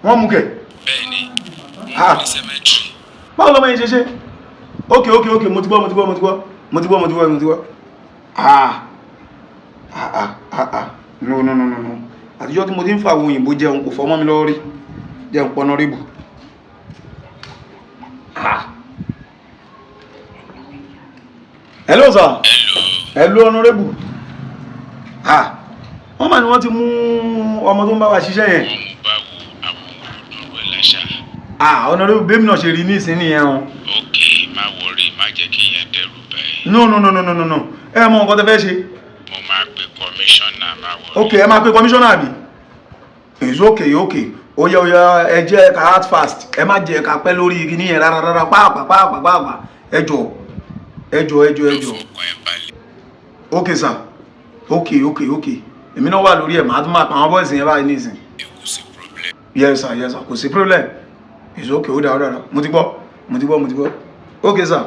wọ́n mú kẹ̀. Bẹ́ẹ̀ni. báwo lọ́mọ yẹn ṣe ok mo ti gbọ́ no àtijọ́ tí mo ti ń fa àwọn òyìnbó jẹun kò fọmọ́ mi lọ́wọ́ rí jẹun pọnà ríbù hello sir. hello honorable wọ́n mà ní wọ́n ti mú ọmọ tó ń bá wa ṣiṣẹ́ yẹn. honorable bẹ́ẹ̀mì náà ṣe rí ní ìsìn nìyẹn o. ok má wọrí má jẹ́ kí yẹn dẹ́rù bẹ́ẹ̀. no ẹ mọ nǹkan tẹ́ fẹ́ ṣe. mo máa pe kọmíṣánná má wọrí. ok ẹ máa pe kọmíṣánná àbí. it's okay Oya ẹ jẹ́ ká hard fast ẹ má jẹ́ ká pẹ́ lórí igi ní yẹn rárá pàápàá ẹ jọ̀ọ́. Okay sir okay èmi náà wà lórí ẹ̀ màá tún máa pa àwọn boys yẹn báyìí nísìn. Yes sir kò sí problem it's okay ó dáa mo ti gbọ́ okay sir.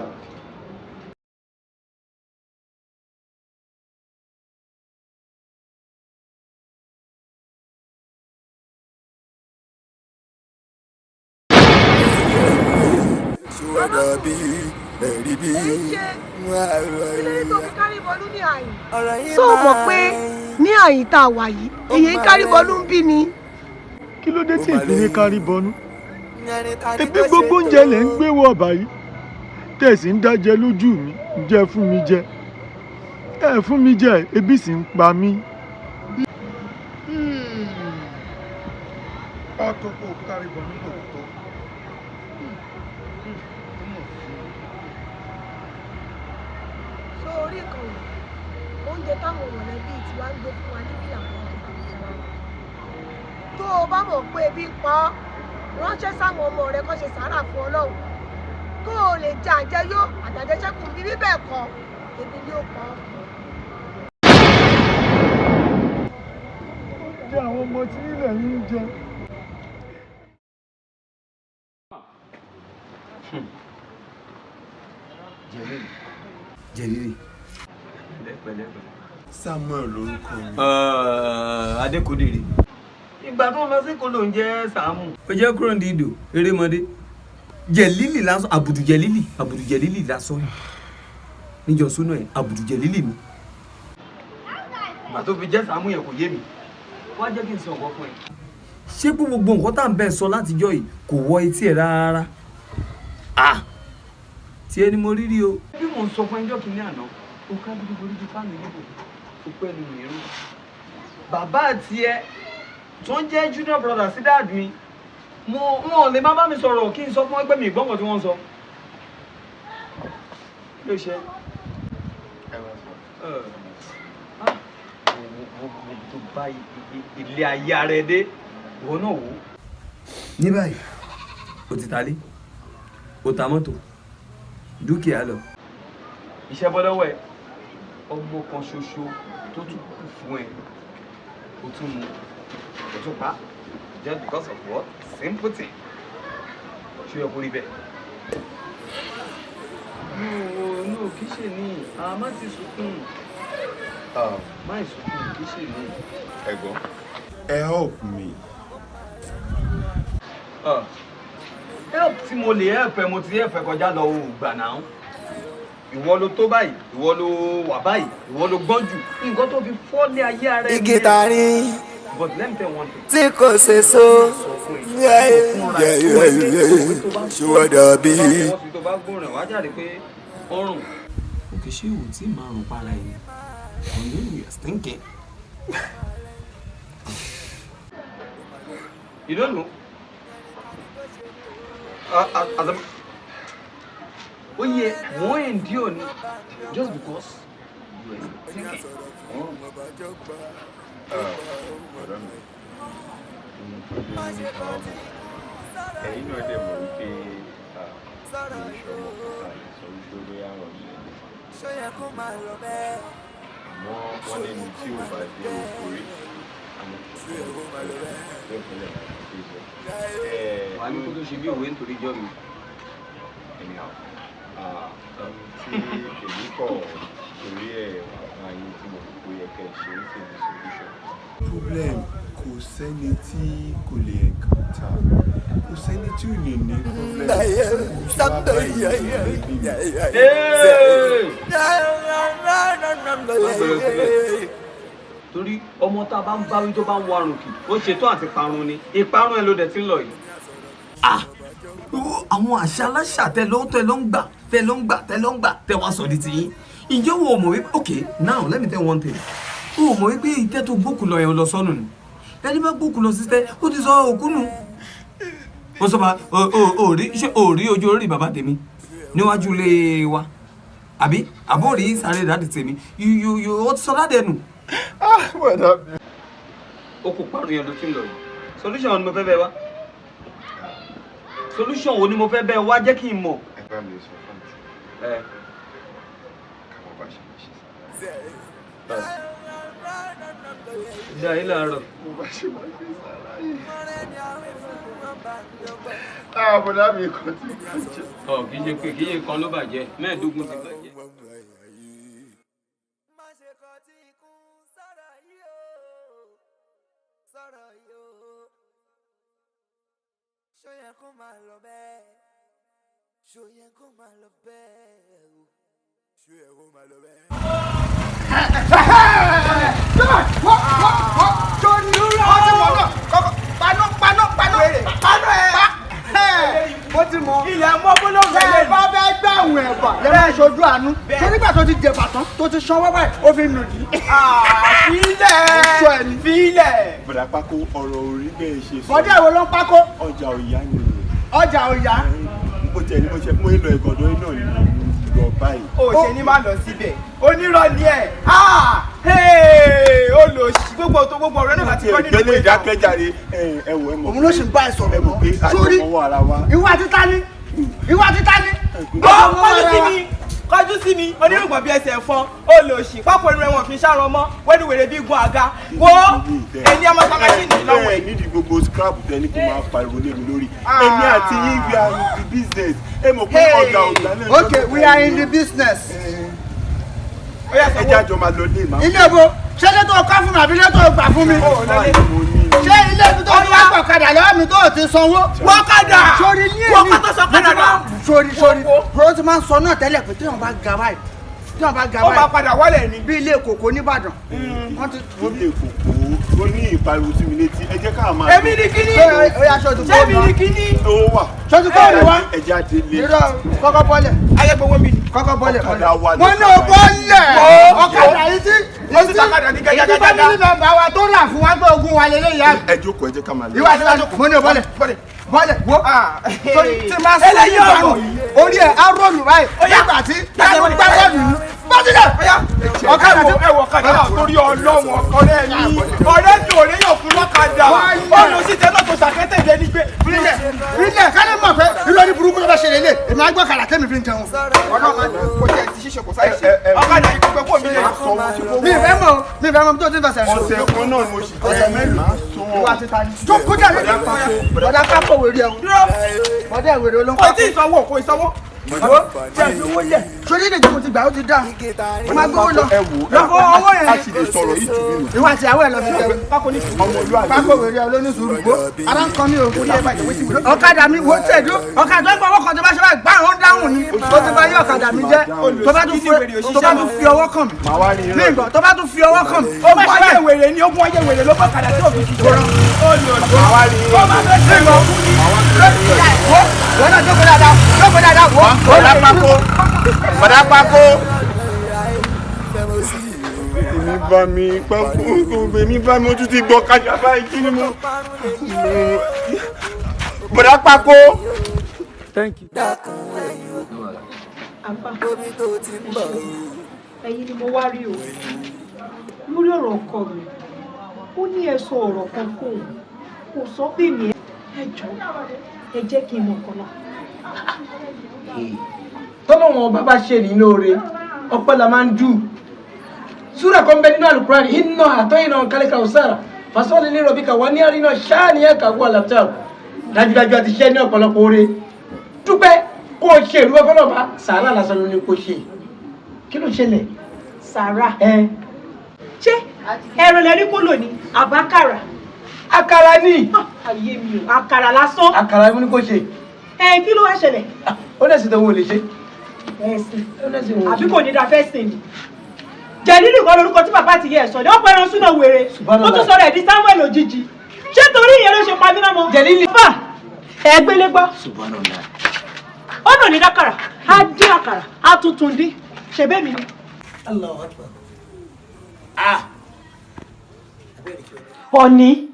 Sọ mọ̀ pé ní àyín tá a wà yìí èyí ń kárí bọnú ń bí ni. Kí ló dé tí èfi ní kárí bọnú? Ebi gbogbo oúnjẹ lẹ̀ ń gbé wọ ọ̀bà yìí tẹ̀sí ń dájẹ lójú mi jẹ́ fún mi jẹ ẹ fún mi jẹ ebi sì ń pa mí. Ọ̀tọ̀ kò kárí bọnú lóòótọ́. Sórí kan oúnjẹ táwọn mọ̀lẹ́bí tí wàá ń gbé fún wa níbí làwọn tó o bá mọ̀ pé ebi ń pa ọ́ ránṣẹ́ sáwọn ọmọ rẹ kó ṣe sàárà fún Ọlọ́run kó o lè jẹ àjẹyó àtàjẹsẹ́kù bíbí bẹ́ẹ̀ kọ́ ebi ni ó pa ọ́. Jẹ́ àwọn ọmọ tí ilẹ̀ yìí ń jẹ. Jẹ̀lílì. Samuel lórúkọ mi. Adékòdèrè. Ìgbà tó lọ sí kolo ń jẹ́ Sàámù. Ó jẹ́ kúrò ní ìdò erémọdé. Jẹ̀lílì lásán àbùdù jẹ̀lílì lásán níjọ súnú ẹ̀ àbùdù jẹ̀lílì mi. Ìgbà tó fi jẹ́ Sàámù yẹn kò yé mi. Wá jẹ́ kí n sọ ọ̀gọ́ fún ẹ. Ṣé gbogbo nǹkan tá à ń bẹ̀ sọ látijọ́ yìí kò wọ etí ẹ̀ rárá? Tí ẹni mo rírí o. Bí mo ń sọ fún ẹjọ́ kìíní àná, ó ká dúdú borí ju fáàmì níbò, ó pẹ́ nu mìíràn. Bàbá àti ẹ tó ń jẹ́ junior brother sí dáàdì mi, wọn lè má bá mi sọ̀rọ̀ kí n sọ fún ẹgbẹ́ mi ìgbọ́n kan tí wọ́n sọ. Kí ló ṣe? Mo tó bá ilé ayé ara ẹ dé, ìwọ náà wò ó. Ní báyìí, o ti ta lé, o ta mọ́tò. Dúkìá lọ. Iṣẹ́ bọ́ lọ́wọ́ ẹ̀ ọgbọ́n kan ṣoṣo tó tún kù fún ẹ o tún mu o tún pa just because of what? Simple thing. Ṣé o kò rí bẹ́ẹ̀? No kì í ṣe ní má ti sunkún má ìsunkún kì í ṣe ní. Ẹ̀gbọ́n help me. Help tí mo lè help ẹ mo ti help ẹ kọjá lọ o gbà náà. Ìwọ ló tó báyìí, ìwọ ló wà báyìí, ìwọ ló gbọ́n jù. Nǹkan tó fi fọ́lé ayé ara ẹ. Igi tari but let me tell one thing. tí kò ṣe so ṣùwọ́dà bí. Tó bá gbóòrùn wá jáde pé ọrùn. Òkè ṣé ìwò tí màá rùn para ẹni? Ọ̀nà ìwé stinking. You don't know? Oh yeah, more endure just because you are thinking. Ẹ̀yin náà dẹ̀ mọ̀ wípé ìṣọ̀mọ̀ sọ wípé bóyá rọ̀ mí. Àmọ́ wọ́n lẹ́nu tí ò bá dé okòrí. Wà ní kó tó ṣe bí òwe nítorí jọ́ mi. Anyhow, tí èmi kọ̀ torí ẹ̀ wà yín tí mo kò yẹ kẹ́ ṣe é sí the solution. Problem kò sẹ́ni tí kò lè encounter kò sẹ́ni tí ò lè ní problem. Torí ọmọ tá a bá ń báwí tó bá ń warùn kì ó ṣètò àti parun ni ìparun ẹ ló dẹ̀ ti ń lọ yìí. Àwọn àṣà aláṣà tẹ ló ń gbà tẹ wá sọ di tiyín. Ǹjẹ́ wo mọ̀ wípé okay now let me tell one thing. O mọ̀ wípé ìtẹ́ tó gbókù lọ yẹn lọ sọ́nù ni. Ẹni bá gbókù lọ sísẹ́ ó ti sọ òkú nù. Ó sọ ma ò rí ojú orí bàbá tèmi níwájú ilé wa àbí àbó rí sáré dáàdì tèmi ó ti sọ ládẹ nù. Ó kò parun yẹn ló ti ń lọ yìí. Solution wo ni mo fẹ́ bẹ̀ wá? Solution wo ni mo fẹ́ bẹ̀ wá jẹ́ kí n mọ̀. Ẹ bá mi sọ fún mi. Káwọn bá ṣe máa ṣe sára. Ìjà yìí láàárọ̀. Mo bá ṣe máa ṣe sára yìí. Bọ̀dá mi kan ti bàjẹ́. Kì í ṣe pé kì í ṣe kan ló bàjẹ́, 15 ti bàjẹ́. Mo ti mọ ilẹ̀ mọ́ bọ́lọ́ rẹ̀ bá bẹ́ gbà àwọn ẹ̀bà lẹ́wọ́n ìṣojú àánú tó nígbà tó ti jẹ bàtán tó ti ṣan wọ́pẹ́ ó fi nù dí. Fílẹ̀. Bọ̀dá Pákó ọ̀rọ̀ orí bẹ́ẹ̀ ṣe sọ. Bọ́dá ìwọ ló ń pákó. Ọjà òyà ni. Ọjà òyà. Mo tẹ̀ ní mo ṣe mú ìlọ ìgọ̀dọ̀ iná ni mo lọ báyìí. O ṣe ní máa lọ síbẹ̀. Onírọ̀ ni ẹ̀. Ó lò sí gbogbo ọ̀rẹ́ náà láti kọ́ nínú ìwé. Ìgbélé ìdákẹ́jáde ẹ̀wọ̀ ẹ̀mọ̀. Òun ló ṣì ń bá ẹ̀ sọ̀rọ̀ ẹ̀mọ̀ pé àjọmọ́wọ́ ara wa. Ìwà títa ni. Kọjú sí mi onírùngbọ̀n bí ẹsẹ̀ fọ́n ó lò sí pápọ̀ inú ẹ̀wọ̀n fi ṣàrọ̀ mọ́ wẹ́dùwèrè bí gun àga wo ẹni ọmọ sàmáṣínì lọ́wọ́ ẹ̀. Nídìí gbogbo scrap tẹ ní kó máa pariwo lé mi lórí. Èmi àti yín we are in the business. Ẹ mọ̀ pé ọ̀gá náà. Okay, we are in the business. Ẹ jẹ́ àjọ máa lọ lé màá. Ilé ibo ṣé ilé tó ká fún mi àbí ilé tó gbà fún mi? Ṣé ilé ibi tó ti wá gbọ̀kadà lọ́wọ́ mi tó ti sanwó? Wọ́kadà! Sori ní èmi. Wọ́kadà sọ̀kadà náà. Sori. Bro ti máa ń sọ náà tẹ́lẹ̀ pé tí wọ́n bá ga báyìí. Ó máa padà wọlé ní. Bí ilé ìkòkò nìbàdàn. Ilé ìkòkò ó ní ìpariwo sí mi létí. Ẹ jẹ́ ká máa. Èmi ni kíní. Ṣé mi ni kíní? Tó wà. Ṣojú kọ́ mi wá. Ẹ jẹ́ àdélé. Irọ́ kọ́kọ́ bọ́lẹ̀. Ayégbowó mi ni. Kọ́kọ́ bọ́lẹ̀. Ọ̀kadà wà ní. Wọ́n ní o bọ́lẹ̀. Ọ̀kadà yìí tí. Mo ti takadà ní gẹ́gẹ́ Èyí tí bá ní bàbá wa tó rà fún wa gbé ogun wa lélẹ́yìí á. Ẹ jókòó ẹ jẹ́ ká máa lọ. Ìwà tí wàá jókòó. Mo ní o bọ́lẹ̀. Bọ́lẹ̀ wo. Tí máa sọ ní ìbámu orí ẹ̀ á rọ́ọ̀lù báyìí. Nígbà tí láti gbá bọ́ọ̀lù yìí. Bọ́sílẹ̀. Ọ̀kadà tí ẹ̀wọ̀ ọ̀kadà torí ọlọ́wọ̀n ọ̀kọ́rẹ́ yín. Ọ̀rẹ́ tí ò léyàn fún lọ́kadà. Olùsíjẹ́ náà tó ṣàkẹ́tẹ̀ jẹ́ ní pé. Rílẹ̀ ká lè mọ̀ pé irú ẹni burúkú ló bá ṣe lélẹ̀. Èmi á gbọ́ kàrà tẹ́mi fi ń jẹun. Ọlọ́run kò jẹ́ ti ṣíṣe kò sáyé ṣe. Ọ̀kadà yìí pé kó mi lè sọ wọn. Mi ìfẹ́ mọ̀ tó ti ń fẹsẹ̀ sọ. Ọ̀sẹ̀ kan náà mo sì jẹ́ mélòó. Ìwà títa ni. Tó kó jáde. Bọ̀dá kápò wèrè ẹ̀hún. Bọ̀dá ìwèrè olóńgbò. Kò tí ì sanwó kò ì sanwó. Jẹ́ ìsanwó lẹ̀. Sori ní ìdí mo ti gbà ó ti dá. Mo máa gbówó lọ. Lọ́kọ̀ ọwọ́ yẹn. A sì lè sọ̀rọ̀ yìí jù mí nù. Ìwà àti àwọ̀ ẹ̀ lọ fi jẹun. Pákó wèrè olóníṣòro gbó. Ara ń kọ́ mi o. Ọ̀kadà mi wo tẹ̀dú. Ọ̀kadà ń bọ̀ ọwọ́ kan tó bá ṣe báyìí gbá àwọn dáhùn ni. Tó ti bá yí ọ̀kadà mi jẹ́. Tó bá tún fi ọwọ́ kàn mí. Mi ìgbọ̀ tó bá tún fi ọwọ́ kàn mí. Ó bá ṣe wèrè ni ogun ọyẹ wèrè ló bọ́ kàdà tí òbí ti jọra. Ó máa fẹ́ ṣe lọ. Wọ́n náà jókòó dáadáa. Wọ́n. Bọ̀dá Pákó. Èmi bá mi ojú ti gbọ́ kájà báyìí kí ni mo. Bọ̀dá Pákó. Thank you. Ẹ̀yin ni mo wá rí o. Lórí ọ̀rọ̀ ọkọ mi, ó ní ẹ sọ ọ̀rọ̀ kan fóun. Kò sọ pé mi ẹ jọ̀ọ́ ẹ jẹ́ kí n mọ̀ kan náà. Tọ́lọ́wọ́n bàbá ṣe ní lóore ọpẹ́ la máa ń dù. Súrà kan bẹ nínú Al-Qur'an inna a'tayna kalẹ̀ kawsara fasọ́lì ní rọ̀bíkà wà ní àrínà ṣáàní ẹ̀ka wà látàrù. Dájúdájú àti ṣẹ́ ní ọ̀pọ̀lọpọ̀ oore. Dúpẹ́ kó o ṣe ìlú ọfọlọ́ba sàárà lásán ló ní kó ṣe. Kí ló ṣẹlẹ̀? Sàárà. Ṣé ẹran lẹ́rí kó lò ní àbákàrà? Àkàrà ni. Ayé mi o, àkàrà lásán. Àkàrà ló ní kó ṣe. Kí ló wá ṣẹlẹ̀? Ó lè ṣe tó wọ́n lè ṣe. Ẹ̀sìn àbí kò ní da fẹ́ sìn ni. Jẹ̀lílì kan lorúkọ tí bàbá ti yẹ ẹ̀sọ́ ni ó pẹ́ ẹran súná wèrè. Ó tún sọ̀rọ̀ ẹ̀dí Samuel òjijì. Ṣé torí ìyẹn ló ṣe pa mí lọ́mọ? Jẹ̀lílì. Fà ẹgbẹ́lé gbọ́. Ó nà ní dákàrà, á dín àkàrà, á tuntun dín. Ṣé bẹ́ẹ̀ mi ni? Allahu Akbar. Ọ̀ní.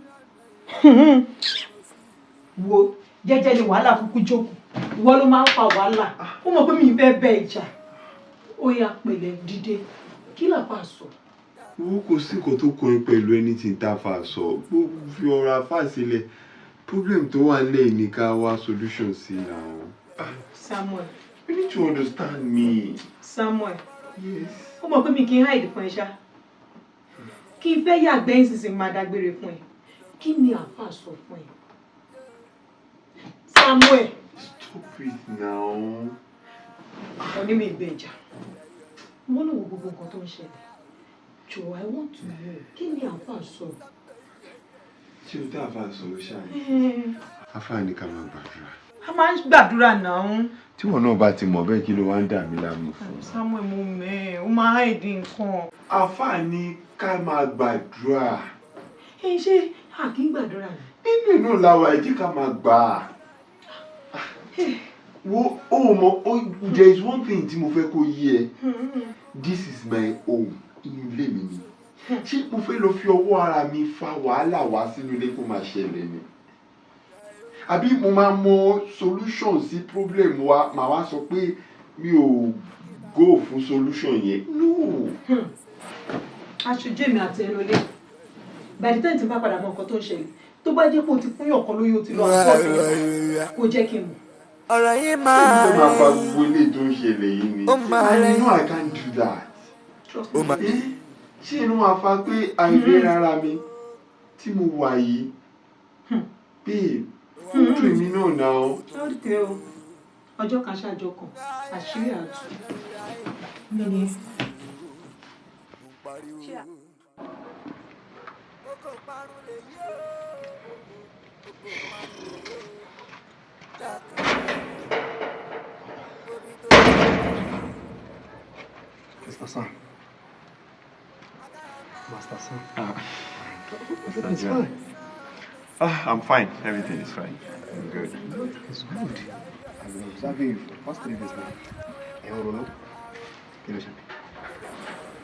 Wo jẹ́jẹ́ ni wàhálà kúkú jókòó. Ìwọ ló máa ń fa wàhálà. Ó mọ̀ pé mi fẹ́ bẹ ìjà. Ó yá pẹ̀lẹ́ dìde. Kí làpá sọ? Who kò sí kò tó kọ pẹ̀lú anything tá a fà sọ. Fi ọ̀rọ̀ àfà sílẹ̀. Problem tó wà nílẹ̀ ní ká wá solution sí now. Samuel. You need to understand me. Samuel. Yes. Ó mọ̀ pé mi kì í hide fún ẹ ṣá. Kí n fẹ́ yàgbẹ́ ìsinsìnyí máa dágbére fún ẹ. Kí ni àfà sọ fún ẹ? Samuel. Stop it now. Òní mi ìgbẹ́jà. Wọ́n náà wo gbogbo nǹkan tó ń ṣẹlẹ̀. Joe, I want to know. Kí ni àfà sọ? Ṣé o tá àfà sọ ló ṣáà? Àfà ní ká máa gbàdúrà. A máa ń gbàdúrà náà. Tí wọn náà bá ti mọ̀ bẹ́ẹ̀ kí ló wá ń dà mí láàmú fún. Samuel mo mẹ́ ó máa hide nǹkan. Àfà ní ká máa gbàdúrà. Ṣé a kì í gbàdúrà ni? Nínú inú làwa ẹ jẹ́ ká máa gbà. Wo there is one thing tí mo fẹ́ kó yé ẹ. This is my home. Inú ilé mi ni. Ṣé mo fẹ́ lọ fi ọwọ́ ara mi fa wàhálà wá sínú ilé kó máa ṣẹlẹ̀ ni? Àbí mo máa mọ solution sí problem wa màá wá sọ pé mi ò go fún solution yẹn. No. Aṣojú èmi àti ẹnu ilé. By the time tí n bá padà mọ nǹkan tó ń ṣẹlẹ̀, tó bá jẹ́ pé o ti fún yàn kan lóyún o ti lọ àpọ̀ kò jẹ́ kí n mọ̀. Ọ̀rọ̀ yìí máa rẹ̀. Ṣé máa fa gbogbo ilé tó ń ṣẹlẹ̀ yìí ni? I know I can't do that. Ṣé inú máa fa pé àìlè rárá mi tí mo wà yìí? Babe, ó dùn mí náà náà. Ó dé o, ọjọ́ kan ṣáájọ́ kan, àṣírí àtú. Mi ni. Mr. Sam. Master Sam. Everything's fine. I'm fine. Everything is fine. I'm good. It's good. I've been observing you for the past 3 days now. You don't know?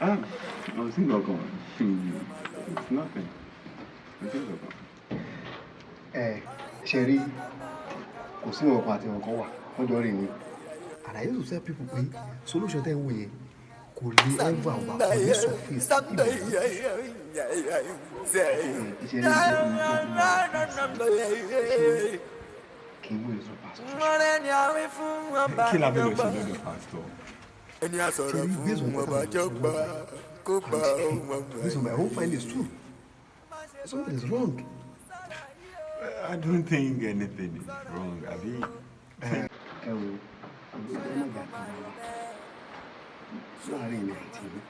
I was thinking about going. It's nothing. I think about Sherry, kò sí ọkọ àti ọkọ wà. Wọ́n jọ rìn ni. And I used to tell people pé solution tẹ́ ń wò yẹn kò lè ever wà kò ní surface kí la bẹ̀rẹ̀ sí lọ́dọ̀ pásítọ̀. Ẹni a sọ̀rọ̀ fún ọba jọba kó bá ọmọ Based on my own findings too. Something is wrong. I don't think anything is wrong, Abi. Láàárín ilẹ̀ àti ìlú,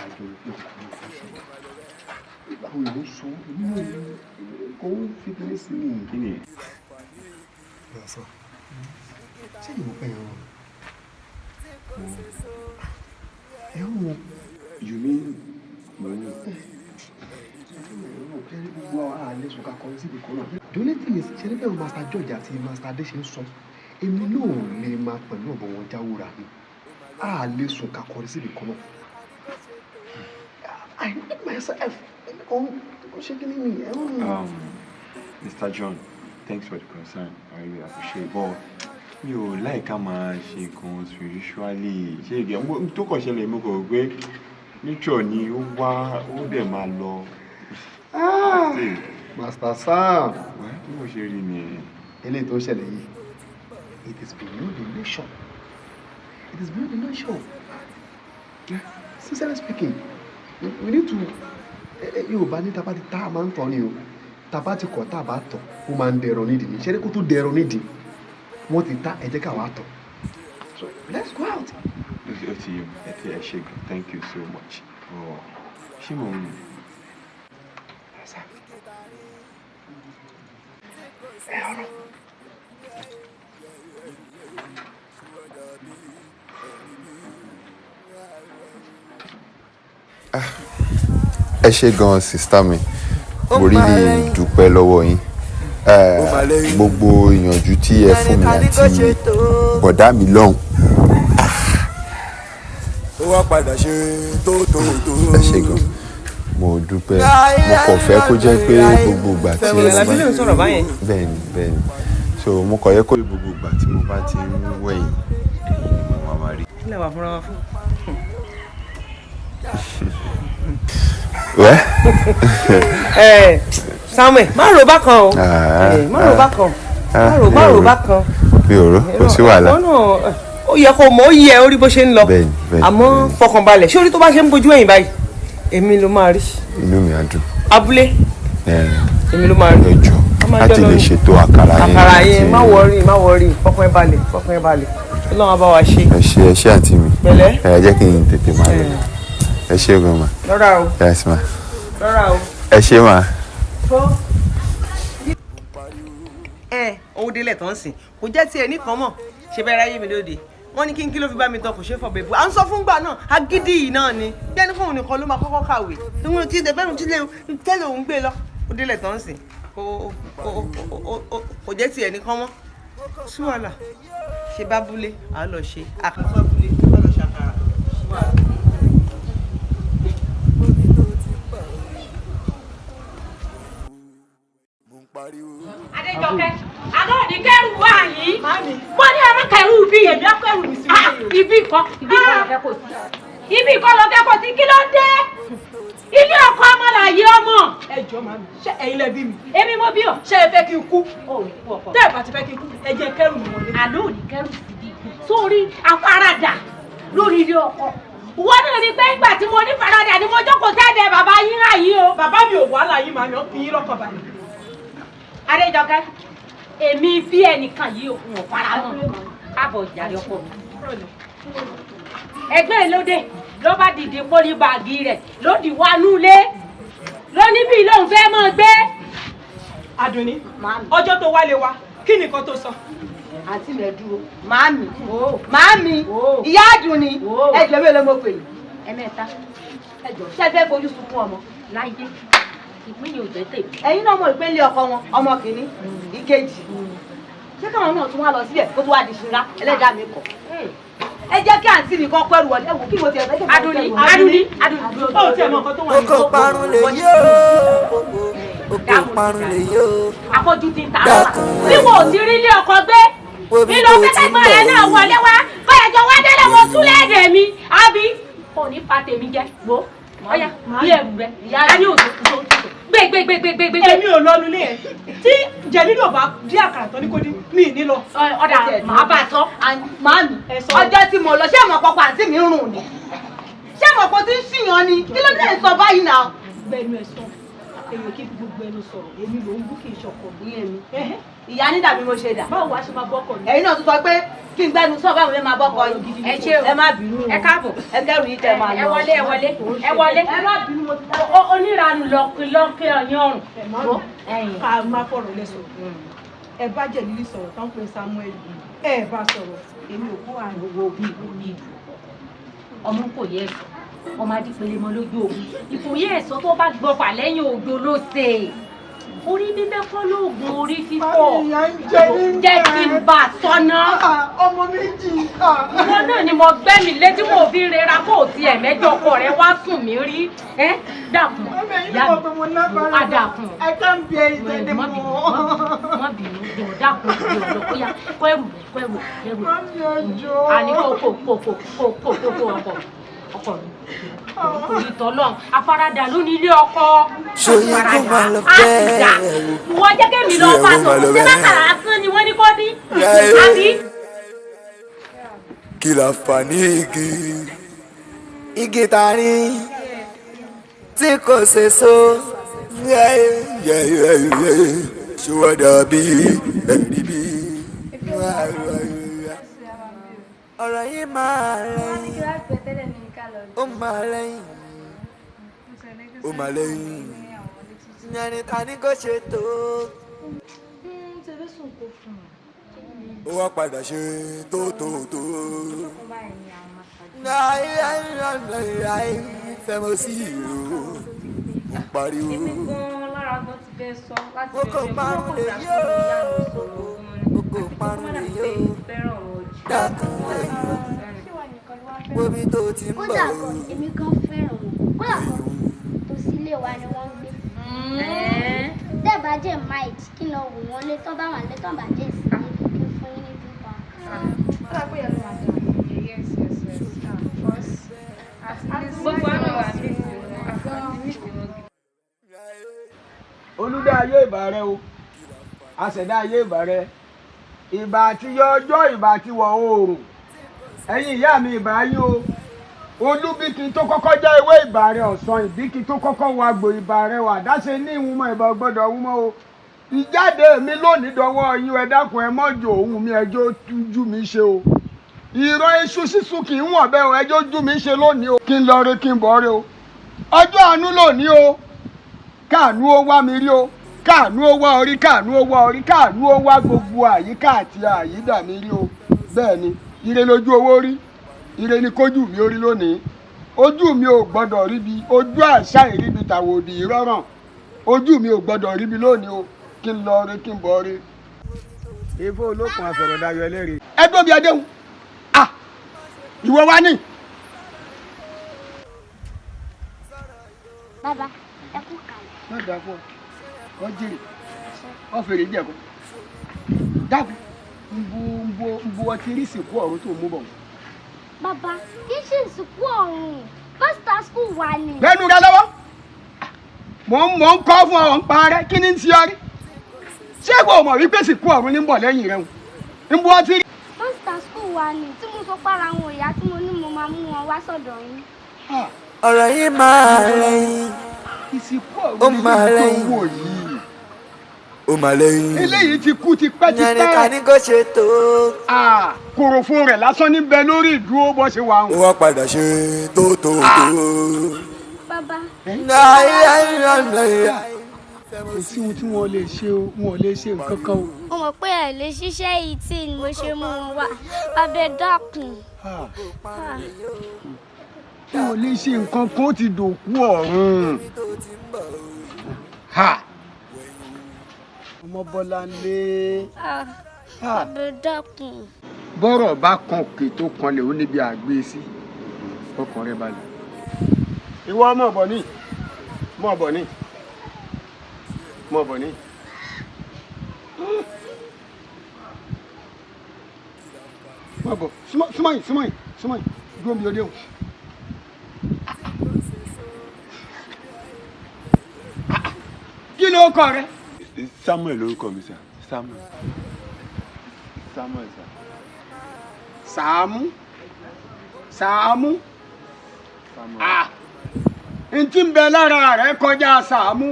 àjọ ìpín ọkùnrin fún ṣẹlẹ̀. Báwo ló sọ inú kò ń fi kíní sí ní ìkíni? Lọ́sọ̀, ṣé ìwọ pẹ́ ẹ̀rọ? Ẹ̀rọ you mean mo ní ẹ̀rọ kẹ́rí gbogbo àlẹ́ sọ ká kọrin síbi kan náà. The only thing is ṣe ní bẹ́ẹ̀ Master George àti Master Adé ṣe ń sọ, èmi náà lè máa pẹ̀lú ọ̀bọ̀ wọn jáwóra mi. A lè sùn ká kọrin síbi kan náà. I need myself. Mr. John, thanks for the concern. I really appreciate it. But you like how much she goes spiritually. She get tó kàn ṣẹlẹ̀ mo kò gbé nature ni ó wá ó dẹ̀ máa lọ. Master Sam. Bí mo ṣe rí ni eléyìí tó ṣẹlẹ̀ yìí. It is beyond the nation. It is beyond the nation. Sincerely speaking, we need to. Yorùbá ní taba ti tá a máa ń tọ́ ni o. Taba ti kọ̀ tá a bá tọ̀, ó máa ń dẹ̀rọ̀ nídìí ni. Ṣé kó tó dẹ̀rọ̀ nídìí? Wọ́n ti tá ẹ jẹ́ ká wá tọ̀. So let's go out. Thank you so much. Ṣé mo ń. Ẹ ṣé gan sista mi, mo really dúpẹ́ lọ́wọ́ yín. Gbogbo ìyànjú tí ẹ fún mi àti bọ̀dá mi lọ́hùn. Ó wá padà ṣe tó. Ẹ ṣé gan, mo dúpẹ́. Mo kàn fẹ́ kó jẹ́ pé gbogbo ìgbà tí bẹ́ẹ̀ni so mo kàn yẹ kó gbogbo ìgbà tí mo bá ti ń wẹ̀yìn mo máa rí. Kí lẹ wà fúnra wa fún? Samuel má rò bákan o má rò bákan má rò bákan. mi ò rò kò sí wàhálà. ó yẹ kó mọ̀ ó yẹ orí bó ṣe ń lọ àmọ́ fọkànbalẹ̀ ṣé orí tó bá ṣe ń bojú ẹ̀yìn báyìí èmi ló máa rí. inú mi á dùn. abúlé èmi ló máa rí. ẹjọ́ láti lè ṣètò àkàrà yẹn má wọrí fọkàn ẹ balẹ̀ Ọlọ́run á bá wa ṣe. ẹ ṣé àǹtí mi pẹ̀lẹ́ ẹ jẹ́ kí n tètè máa lọ ẹ ṣé gan ma. lọ́ra o yes ma. lọ́ra o. ẹ ṣé ma. owó délẹ̀ tó ń sìn kò jẹ́ tiẹ̀ nìkan mọ̀ ṣe bẹ́ẹ̀ ráyè mi lóde wọ́n ní kí ló fi bá mi tán kò ṣe fọ̀ bẹ́ẹ̀ à ń sọ fún gbà náà agídí yìí náà ni bí ẹni fún òun nìkan ló máa kọ́kọ́ kàwé ìwọ̀n tí ìdẹ́fẹ́rún tẹ́lẹ̀ òun gbé lọ ó délẹ̀ tó ń sìn kò jẹ́ tiẹ̀ nìkan mọ́ sí wàhálà ṣe bá búlé à ń lọ ṣe àkànṣe búlé à ń lọ ṣàkàrà sí wàhálà. Adéjọkẹ́, àná òní kẹ́rù wá yìí. Mo ní ọmọ kẹ́rù bí. Èmi á kẹ́rù mi sí ilé. Ibi kan lọ́kẹ́ kò sí. Ibi kan lọ́kẹ́ kò sí kí ló dé? Ilé ọkọ ọmọ làyé ọmọ. Ẹ jọ màmí, ṣé ẹ̀yin lẹ bí mi? Èmi mo bí ọ. Ṣé ẹ fẹ́ kí n kú? Tẹ́ ẹ bá ti fẹ́ kí n kú, ẹ jẹ́ kẹ́rù mi wọlé. Àná òní kẹ́rù sí bí. Sórí afárádà lórí ilé ọkọ. Wọ́n náà ní pé ìgbà tí mo ní faradà ni mo jókòó sẹ́dẹ̀ bàbá yín àyí o. Bàbá mi ò wá láyé màmí, ó fi yín lọ́kàn balẹ̀. Adéjọkẹ́, èmi bí ẹnìkan yìí ò fún ọ̀fara mọ́. Káàbọ̀ ìjàre ọkọ mi. Ẹgbẹ́ lóde ló bá dìde pólí báàgì rẹ̀ ló di wá núlé. Ló ní bí lóun fẹ́ mọ́ gbé. Àdùnní, ọjọ́ tó wálé wa, kí ni nǹkan tó sọ? Àǹtí mi ẹ dúró. Màámi, ìyá Àdùnní, ẹjọ́ mi ló mọ̀ pé yìí. Ẹ̀mẹ́ta. Ẹjọ́ ṣé ẹ fẹ́ fojú sunkún ọmọ? Láyé. Ìpín yóò jẹ́ tèmi. Ẹ̀yin náà mọ̀ ìpínlẹ̀ ọkọ wọn, ọmọ kìíní, ìkejì. Ṣé káwọn náà tún wá lọ síbẹ̀ kó tó wá di ṣìnrá ẹlẹ́dàá mi kọ̀? Ẹ jẹ́ kí àǹtí mi kọ́ pẹ́rù wọlé. Ẹ wò kí mo ti ẹ̀ fẹ́ kí mo ti ẹ̀ wọlé. Àdùnní. Ó ti ẹ̀ mọ nǹkan tó wà ní oko parun lè yó oko parun lè yó. Afọ́jú ti ń ta àrà. Bí mo ò ti rí ilé ọkọ gbé. Nínú pẹ́tẹ́gbọ́n rẹ̀ náà wọlé wá. Kọ́yẹ̀jọ wá délé mo túlẹ̀ èdè mi. Àbí kò ní fa tèmi jẹ. Wo ọ̀yá bí ẹ̀rù rẹ̀. Ìyá ní òṣèlú gbé. Èmi ò lọ nulẹ̀ ẹ̀. Tí Jẹ̀lílò bá dí àkàrà tán ní kó dín, mi ì ní lọ. Ọ̀dà màá bá a sọ. Màámi, ọjọ́ tí mo lọ, ṣé àmọ́ pọpọ àǹtí mi ń rùn ni? Ṣé àmọ́ pọ tí ń ṣìyàn ni? Kí ló dé sọ báyìí náà? Gbẹnu ẹ̀ sọ, èmi kí gbogbo ẹnu sọ̀rọ̀, èmi ló ń bú kì í ṣọkọ mi. Ìyá ní dàbí mo ṣe dà. Báwo wá ṣe máa bọ́kọ̀ ni? Ẹ̀yin náà tún sọ pé kí n gbẹnu sọ báwo lè máa bọ́kọ yìí. Ẹ ṣé o. Ẹ má bínú. Ẹ káàbọ̀. Ẹ kẹ́rù yìí tẹ máa lọ. Ẹ wọlé. Ẹ má bínú mo ti dá. Onírànù lọ́kẹ́ ọ̀yàn ọ̀rùn. Ká má fọ̀rọ̀ lẹ sọ̀rọ̀. Ẹ bá Jẹ̀lílì sọ̀rọ̀ tán pé Samuel. Ẹ bá sọ̀rọ̀. Èmi ò kó àrùn. Owó bí ọmọ kò yẹ ẹ̀sọ́. Ọmọ adípele mọ lójú ogun. Ìfòyé ẹ̀sọ́ tó bá gbọ́fà lẹ́yìn òjò ló ṣe. Orí bíbẹ́ kọ́ lóògùn orí fífọ́. Jẹ́ kí n bà sọ́nà. Ọmọ méjì. Ìwọ náà ni mo gbẹ́mi létí mo fi rera kó o tiẹ̀ mẹ́jọ ọkọ rẹ wá sùn mí rí. Dàkún. Á dàkún. I can't bear it anymore. Má bínú jọ dàkún jọ lọ kó yá kó ẹrù. Àní kó ọkọ mi. Torí tọ́lọ́run afárádà ló ní ilé ọkọ. Ṣòye kó máa lọ bẹ́ẹ̀. Wọ́n jẹ́ kémi lọ bá sọ̀rọ̀ ṣé bàtàrà asán ni wọ́n ní kó dín. Àbí. Kí la fà ní igi tani tí kò ṣe so ṣé wọ́n dàbí ẹ̀rí bí. Ọ̀rọ̀ yìí máa lẹ́yìn. Ó máa lẹ́yìn. Ó máa lẹ́yìn. Ìyẹn ta ni kò ṣe tó. Ó wá padà ṣe tó. Fẹ́ mo sí ìró. Mo pariwo. Oko parun lè yó. Oko parun lè yó. Dákun ẹ̀yọ́. Wóbi tó ti ń bọ̀. Kódà kan èmi kan fẹ́ràn wọn. Kódà kan tó sí ilé wa ni wọ́n ń gbé. Dẹ́ẹ̀bà jẹ́ máìtì kí lọ wò wọ́n lé tọ́ bá wà lé tọ́ bá jẹ́ sí ilé kí fún yín ní pípa. Gbogbo àwọn olúdá ayé ìbà rẹ o àṣẹ̀dá ayé ìbà rẹ ìbà àti yọ ọjọ́ ìbà àti wọ̀ oòrùn ẹ̀yin ìyá mi ìbà yín o olúbíkin tó kọ́kọ́ já ewé ìbà rẹ ọ̀sán ìbíkin tó kọ́kọ́ wọ àgbò ìbà rẹ wà dáṣe ní ìwúmọ̀ ìbà gbọ́dọ̀ wúmọ́ o ìjáde mi lónìí dọwọ́ yín ẹ dákun ẹ mọ́jọ òun mi ẹjọ́ tújú mi ṣe o ìrọ̀ iṣu sísun kì í wọ̀n bẹ́ẹ̀ o ẹjọ́ ojú mi ṣe lónìí o kí n lọ rí kí n bọ̀ rí o ọjọ́ àánú lónìí o káànú ó wá mi rí o káànú ó wá orí káànú ó wá orí káànú ó wá gbogbo àyíká àti àyídà mi rí o bẹ́ẹ̀ ni ire lójú owó rí ire ni kójú mi ó rí lónìí ojú mi ò gbọ́dọ̀ ríbi ojú àṣà ìríbi tàwòdì ìrọ̀rùn ojú mi ò gbọ́dọ̀ ríbi lónìí o kí n lọ rí kí n bọ̀ rí. ifo olókun àsọ̀rọ̀dayọ̀ ẹlẹ́rìí. ẹgbẹ́ mi adéhùn ìwọ wa ní. bàbá ẹ kú kàlẹ̀. má dáa fún ọ jèrè ọ fèrè jẹ̀kọ́ dákun nbo ọtí rí sìnkú ọ̀run tó mú bọ̀. bàbá kì í ṣe ìsìnkú ọ̀run pásítọ̀ skul wà ní. lẹ́nu rẹ lọ́wọ́ mò ń kọ́ fún ọ ń pa rẹ kí ni ń ṣe ọ rí ṣé kò mọ̀ wípé sìnkú ọ̀run ní ń bọ̀ lẹ́yìn rẹ ń bọ́ ọtí rí. pásítọ̀ skul wà ní tí mo sọ pára àwọn ìyá tí mo ní mo máa mú wọn wá sọ́dọ̀ yín. ọ̀rọ̀ yìí máa lẹ́yìn ìsìnkú ó ọ̀run máa ní lẹ́yìn tó wò yìí. ó máa lẹ́yìn. eléyìí ti kú tipẹ́tipẹ́. ìyẹn nìkan ní kò ṣe tó. kòròfo rẹ̀ lásán níbẹ̀ lórí ìdúró bó ṣe wà ń. ó wá padà ṣe tó. bàbá. kò sí ohun tí wọ́n lè ṣe o wọn ò lè ṣe nǹkan kan o. mo mọ̀ pé ẹ lè ṣiṣẹ́ yìí tí ni mo ṣe mú wọn wá bàbá ẹ dákun. wọn ò lè ṣe nǹkan kan ó ti dòkú ọ̀run. ọmọ bọ́lá lé. bàbá ẹ dákun. bọ́rọ̀ bá kan òkè tó kanlẹ̀ ó níbi àgbé sí ọkàn rẹ balẹ̀. ìwọ mọ̀ bọ̀ ní mọ̀ bọ̀ ní mọ̀ bọ̀ ní. mọ̀ bọ̀ súnmọ́ yìí dúró mi lóde o. kí ló kọ rẹ. Samuel lórúkọ mi sà Samuel sà. Sàámú n tí ń bẹ lára rẹ kọjá Sàámú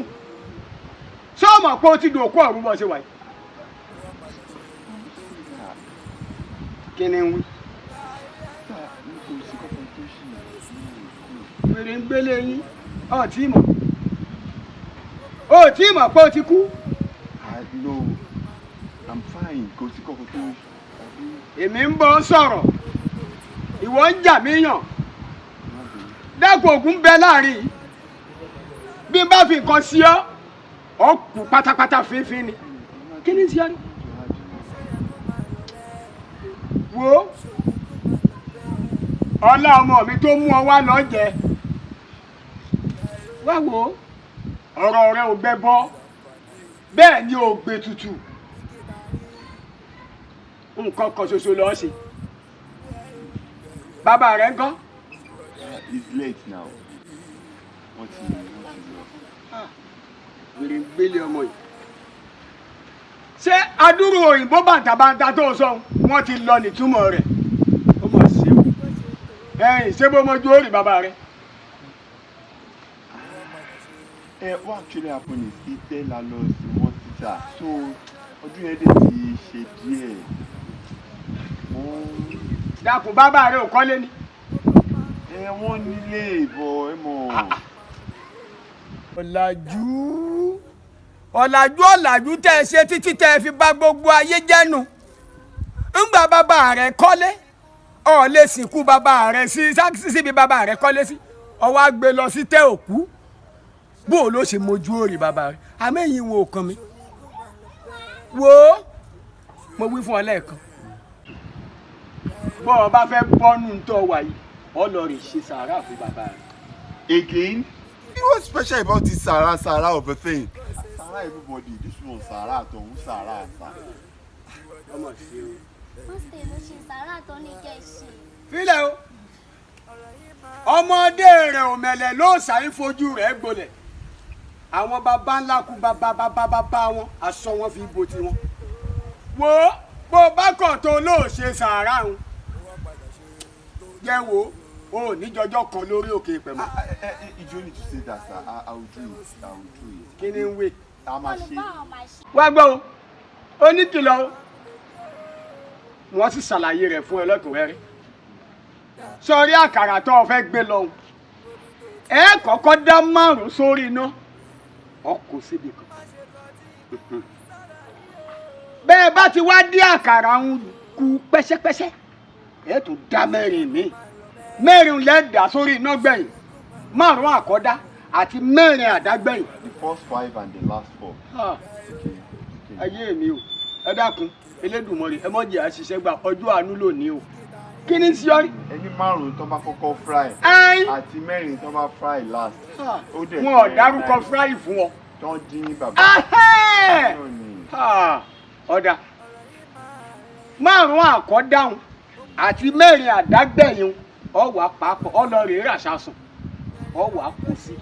sọmọ pé ó ti dòkú ọ̀run bó ṣe wà yìí. kí ni ń wí. wèrè ń gbélé yín ọtí mọ̀ pé ó ti kú. No, I'm fine kò sí kọ́kọ́ tó. èmi ń bọ́ sọ̀rọ̀ ìwọ ń jà mí yàn dákun ògùn bẹ láàrin bí n bá fi nǹkan sí ọ ọ kù pátápátá fínfín ni kí ni sí ọ ní. wo ọlá ọmọ mi tó mú ọ wá lọ jẹ wá wo ọ̀rọ̀ rẹ ò gbẹ bọ́ bẹ́ẹ̀ ni ò gbé tutù nǹkan kan ṣoṣo lọ́ọ́ ṣe bàbá rẹ̀ ń kọ́. It's late now. Wọ́n ti lọ. wèrè gbélé ọmọ yìí ṣé adúrú òyìnbó bàǹtàbàǹtà tó sọ wọ́n ti lọ nìtúmọ̀ rẹ̀ ó mà ṣe o ẹ̀yìn ṣé bó mọ́jú ó rí bàbá rẹ̀. What actually happened is Ife la lọ sí wọn títà so ọdún yẹn dẹ̀ ti ṣe díẹ̀. dákun bàbá rẹ̀ ò kọ́lé ni. Wọ́n nílé ìbọ̀ ẹ mọ̀. ọ̀làjú tẹ́ ẹ ṣe títí tẹ́ ẹ fi bà gbogbo ayé jẹ́nu ńgbà bàbá rẹ̀ kọ́lé ọ̀ lè sìnkú bàbá rẹ̀ síbi bàbá rẹ̀ kọ́lé sí ọwọ́ á gbé lọ sí tẹ́ òkú bó o ló ṣe mojú òrì bàbá rẹ̀ àmẹ́yìn wo kàn mí wo mo wí fún ọ lẹ́ẹ̀kan bọ́ ọ bá fẹ́ bọ́nú tó wà yìí ọ lọ rè ṣe sàárà fún bàbá rẹ̀. Again? What's special about this Sahara of a thing? Sahara everybody, this one Sahara àtọ̀hún Sahara àṣà. wọ́n sì ló ṣe sàárà tó ní kẹ́ ẹ ṣe. fílẹ̀ o ọmọdé rẹ̀ òmẹ̀lẹ̀ ló ṣàì fojú rẹ̀ gbolẹ̀ àwọn baba ńlá kú bàbá wọn aṣọ wọn fi bò tiwọn. wo bó bá kàn tó lóò ṣe sàárà ń yẹ wo o ní jọjọ kan lórí òkè pẹ̀mọ́. You need to say that, sir. I will do it. I will do it. Kí ni ń wé? A máa ṣe. Wá gbọ́ o oníkìlọ̀ o wọ́n sì ṣàlàyé rẹ̀ fún ẹ lẹ́kùnrẹ́rẹ́ sọrí àkàrà tó o fẹ́ gbé lọ ẹ kọ́kọ́ dá 5 sórí iná ọ kò síbi kan bẹ́ẹ̀ bá ti wá dé àkàrà ń kú pẹ́sẹ́pẹ́sẹ́ ẹ tún dá 4 míì 4 lẹ́ẹ̀dá sórí iná gbẹ̀yìn 5 àkọ́dá àti 4 àdágbẹ̀yìn. The first 5 and the last 4. Ayé mi o ẹ dákun Elédùmarè ẹ mọ̀ jẹ́ àṣìṣe gba ọjọ́ àánú lónìí o kí ni sí ọ rí. Ẹni 5 tó bá kọ́kọ́ fry àti 4 tó bá fry last. Wọn ò dárúkọ fry fún ọ. Tó ń dín ní bàbá. Ọ̀dà 5 àkọ́dáhùn àti 4 àdágbẹ̀yìn ọ wà papọ̀ ọ lọ rèé ràṣàsùn ọ wà kú sí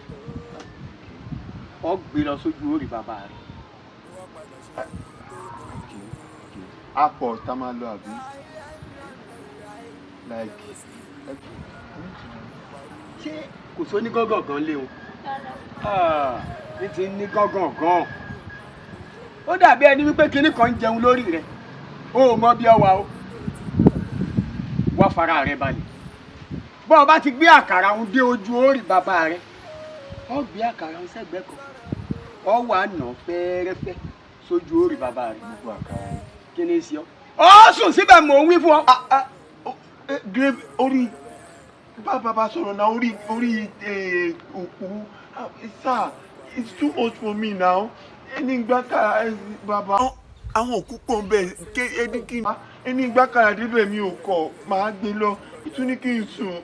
ọ gbé lọ sójú orí bàbá rẹ. Apọ̀ tá máa lọ àbí? Ṣé kò só ní gángan gan lé o? Ní ti ní gángan gan. Ó dàbí ẹni wípé kinní kan ń jẹun lórí rẹ̀. O ò mọ bí ọ wà o. Wá fara rẹ balẹ̀. Bọ́ ọ bá ti gbé àkàrà ń dé ojú orí bàbá rẹ, ọ gbé àkàrà ń sẹ́gbẹ́ kan. Ọ wà nà fẹ́ẹ́rẹ́fẹ́ sójú orí bàbá rẹ. Gbogbo àkàrà yẹn. Kí ni sí ọ? Ó sùn síbẹ̀ mò ń wí fún ọ. Grave orí bàbá sọ̀rọ̀ náà orí òkú. Sir, it's too much for me now. Ẹni gbàkàrà bàbá. Àwọn òkú pọ̀ bẹ́ẹ̀ ẹni gbàkàrà débẹ̀ mi ò kọ̀ máa gbé lọ. Ìtúní kí n sùn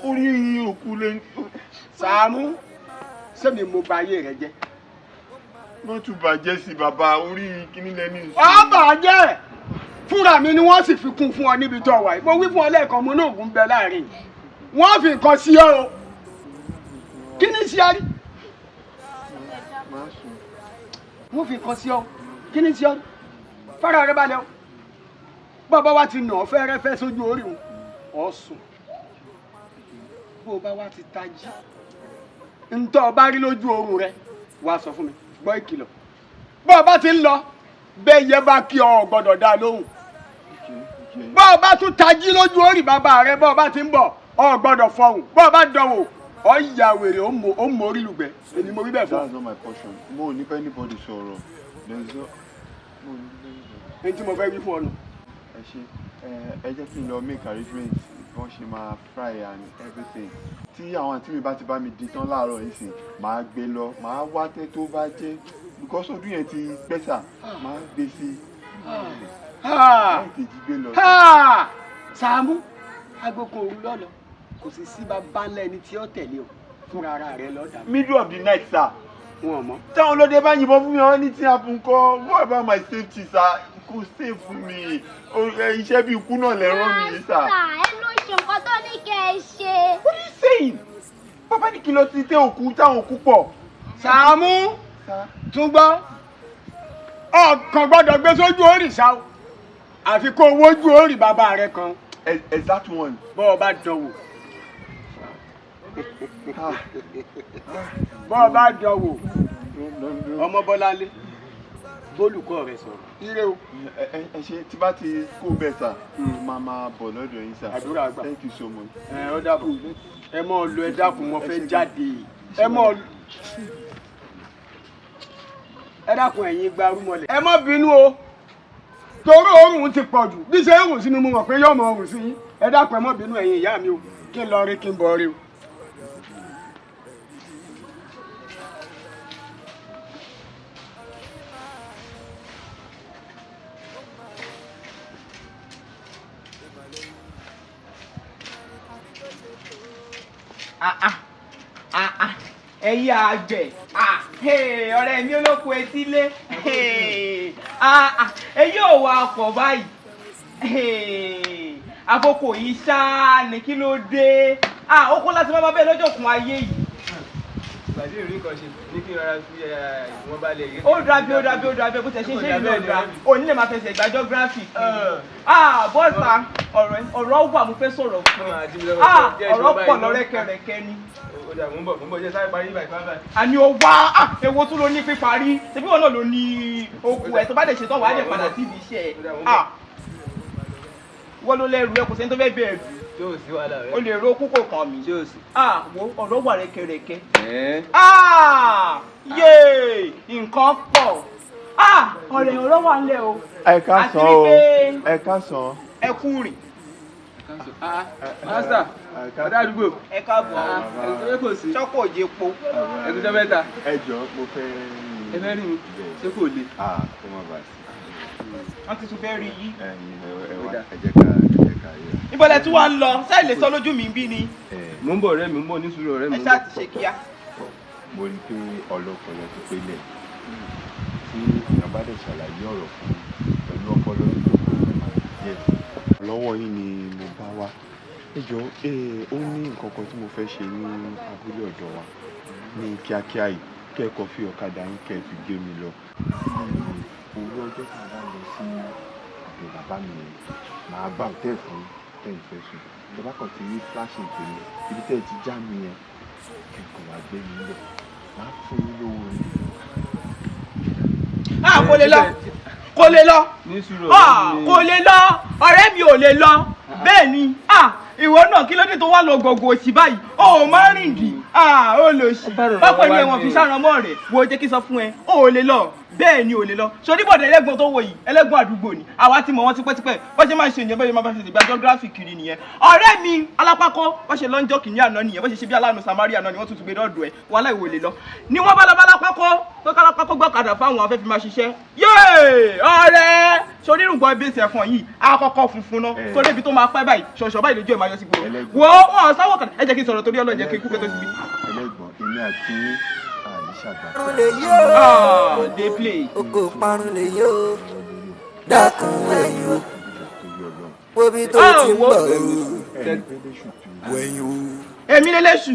orí òkú lẹ́yìn. Sàámú sẹ́mi mo bà ayé rẹ jẹ́. Wọ́n tún bàjẹ́ sí bàbá orí kíní lẹ́ni. Wọ́n bàjẹ́ fúnra mi ni wọ́n sì fi kún fún ọ níbi tó wà. Mo wí fún ọ lẹ́ẹ̀kan mo náà ògùn bẹ láàrin. Wọ́n fi nǹkan sí ọ o. Kí ni sí ọ rí? Wọ́n fi nǹkan sí ọ. Kí ni sí ọ rí? Fara rẹ balẹ̀ o. Bàbá wa ti nà ọ́ fẹ́rẹ́fẹ́ sójú orí o. Ọ sùn. Bó o bá wá ti tají. Ntọ́ ọ bá rí lójú oorun rẹ, wá sọ fún mi. Gbọ́ ìkìlọ̀ bọ́ ọ bá ti ń lọ bẹ́ẹ̀ yẹ bá kí ọ gbọ́dọ̀ dá lóhùn bọ́ ọ bá tún tají lójú orí bàbá rẹ bọ́ ọ bá ti ń bọ̀ ọ gbọ́dọ̀ fọhùn bọ́ ọ bá dánwò ọ ya wèrè ó mọ orí lùgbẹ́ èmi mo rí bẹ́ẹ̀ fún. That's not my portion. Mo ò ní fẹ́ anybody sọ̀rọ̀. Ẹni tí mo fẹ́ wí fún ọ nù. Ẹ jẹ́ kí n lọ make arrangements wọ́n ṣe máa fry and everything. Tí àwọn àǹtí mi bá ti bá mi di tán láàárọ̀ yìí sìn máa gbé lọ máa wá tẹ́ tó bá jẹ́ because ọdún yẹn ti pẹ́sà máa gbé sí kejì gbé lọ. Sàámú agbókò òru lọ́lọ́ kò sì sí bàbá ńlá ẹni tí ó tẹ̀lé o fúnra ara rẹ lọ́dà. Middle of the night sir. Wọn ò mọ̀. Táwọn olóde bá yìnbọn fún mi wọn ní tí a fún kọ́ what about my safety sir? Kò save fún mi iṣẹ́ bí ikú náà lẹ́rọ mi sir. Ẹ ló ṣe nǹkan tó ní kẹ́ ẹ ṣe. What are you saying? Bàbá ní kí ló ti tẹ òkú táwọn òkú pọ̀. Sàámú tún gbọ́ ọkàn gbọ́dọ̀ gbé sójú òrìṣà o àfi kó wojú orí bàbá rẹ kan. That one. Bọ́ ọ bá dánwò bọ́ ọ bá dánwò ọmọ Bọ́láńlé bólùkọ́ rẹ sọ̀rọ̀ ire o. Ẹ ṣe tí bá ti kó bẹ́ẹ̀ sà máa bọ̀ lọ́dọ̀ yín sà. Àdúrà àgbà. Thank you so much. Ó dàbọ̀ ẹ mọ̀ lọ ẹ dákun mo fẹ́ jáde ẹ mọ̀ ẹ dákun ẹ̀yin gba rúmọlẹ̀. Ẹ má bínú o torí oorun ti pọ̀ jù bí ṣe ń rùn sínú mo mọ̀ pé yóò mọ oorun sí yín ẹ dákun ẹ má bínú ẹ̀yin ìyá mi o kí n lọ rí kí n bọ̀ rí o. ẹ̀yin àgbẹ̀ ọ̀rẹ́ mi olóko etílé èyí ò wá pọ̀ báyìí àkókò yìí ṣáá ní kí ló dé oko láti máa bẹ́ẹ̀ lọ́jọ́ kún ayé yìí. ìgbàdí ìrí kan ṣe ní kí n rárá fi ìwọ̀n balẹ̀ yìí. Ó dàbí bó ṣe ṣe ìlú ọ̀dà òní lè máa fẹsẹ̀ ìgbà geography. Bọ́sà ọ̀rọ̀ wà mo fẹ́ sọ̀rọ̀ fún ẹ. Ọ̀rọ̀ pọ̀ lọ́rẹ́kẹrẹkẹ ni. Mo ń bọ̀ jẹ́ sáré parí ìgbà ìfáfá. Àní o wá èwo tún ló ní píparí ṣebí wọn náà ló ní okùn ẹ̀ tó bá dẹ̀ ṣe tán wàá dẹ̀ padà sí ibi iṣẹ́ ẹ̀. Wọ́n ló lẹ́rù ẹ kò sẹ́ni tó fẹ́ bẹ̀rù. O lè ro kúkò kan mi. Wo ọ̀rọ̀ wà rẹ́kẹrẹkẹ. Yéè nǹkan pọ̀. Ọ̀rọ̀ wà ńlẹ̀ o. Ẹ ká sàn o. Ẹ ká sàn. Ẹ kú rìn. Master, ọ̀dà àdúgbò. Ẹ káàbọ̀. Ẹ kò sí. Ṣọ́kò òjèpo. Ẹ̀gúnjẹ́ mẹ́ta. Ẹ jọ mo fẹ́. Ẹ fẹ́ rí mi. Ṣé kò le? Kó má bàa sí. Wọ́n ti tún fẹ́ rí yí. Ẹ jẹ́ ká yẹ. Níbo lẹ tún wá ń lọ? Ṣé ilé sọ lójú mi bí ni? Mo ń bọ̀ ọ̀rẹ́ mi, mo ń bọ̀ ní sùúrù ọ̀rẹ́ mi. Ẹ ṣáà ti ṣe kíá. Mo rí i pé ọlọ́pọlọ tó pélé tí èèyàn bá dẹ̀ ṣàlàyé ọ̀rọ̀ fún pẹ̀lú ọpọlọ tó pélé. Lọ́wọ́ yín ni mo bá wá. Ẹ jọ ó ní nǹkan kan tí mo fẹ́ ṣe ní abúlé ọ̀dọ̀ wa ní kíákíá yìí kẹ́ẹ̀kọ́ fi ọ̀kadà yín kẹ́ẹ̀ fi gbé mi lọ. Owó ọjọ́ kan bá lọ sí àbẹ̀ bàbá mi yẹn màá gbà tẹ́ fún tẹ́yìn fẹ́ sùn. Ìjọba kan ti rí flashing pé ibi tẹ́ ẹ ti já mi yẹn kẹ́kọ̀ọ́ wá gbé mi lọ. Màá fún yín lówó orí. Kò lè lọ. Kò lè lọ. Ọ̀rẹ́ mi ò lè lọ. Bẹ́ẹ̀ ni ìwọ náà kí ló dé tó wá lọ gọ̀gọ̀ òsì báyìí ó máa rìn dì ó lọ sí pápá ìwé wọn fi ṣàrànmọ́ rẹ̀ wo jẹ́ kí sọ fún ẹ ó lè lọ bẹ́ẹ̀ ni ò lè lọ sórí bọ̀dẹ̀ ẹlẹ́gbọ̀n tó wò yìí ẹlẹ́gbọ̀n àdúgbò ni àwa ti mọ̀ wọ́n tipẹ́tipẹ́ bó ṣe máa ń ṣe ìyẹn bẹ́ẹ̀ máa bá ṣe ìgbà geography kiri nìyẹn ọ̀rẹ́ mi alápákọ́ bó ṣe lọ́njọ́ kìíní àná nìyẹn bó ṣe ṣe bí aláàánú Samaria àná ni wọ́n tún gbé dọ́ọ̀dọ̀ ẹ̀ wàhálà ìwò lè lọ ni wọ́n bá lọ bá lápákọ́ tó kálápákọ́ gbọ́kadà fáwọn afẹ́ fi máa ṣiṣẹ́ yéè ọ̀rẹ́ sórí irùngbọ̀n ibi ìṣẹ̀ fún yìí àkọ́kọ́ funfun náà torí ibi tó máa pẹ́ báyìí ṣọ̀ṣọ̀ báyìí lójú ẹ̀ máa yọ sí gbòòrò wo wọn sáwọ́ kan ẹ jẹ́ kí n sọ̀rọ̀ torí Ọlọ́run jẹ́ kí n kú kẹ́tọ́ síbi. Ẹlẹ́gbọ̀n èmi àti parun lè yó dey play. oko parun lè yó dákun wẹ̀yìn o wo bí tó ti ń bọ̀ wẹ̀yìn o. Èmi lélẹ́sù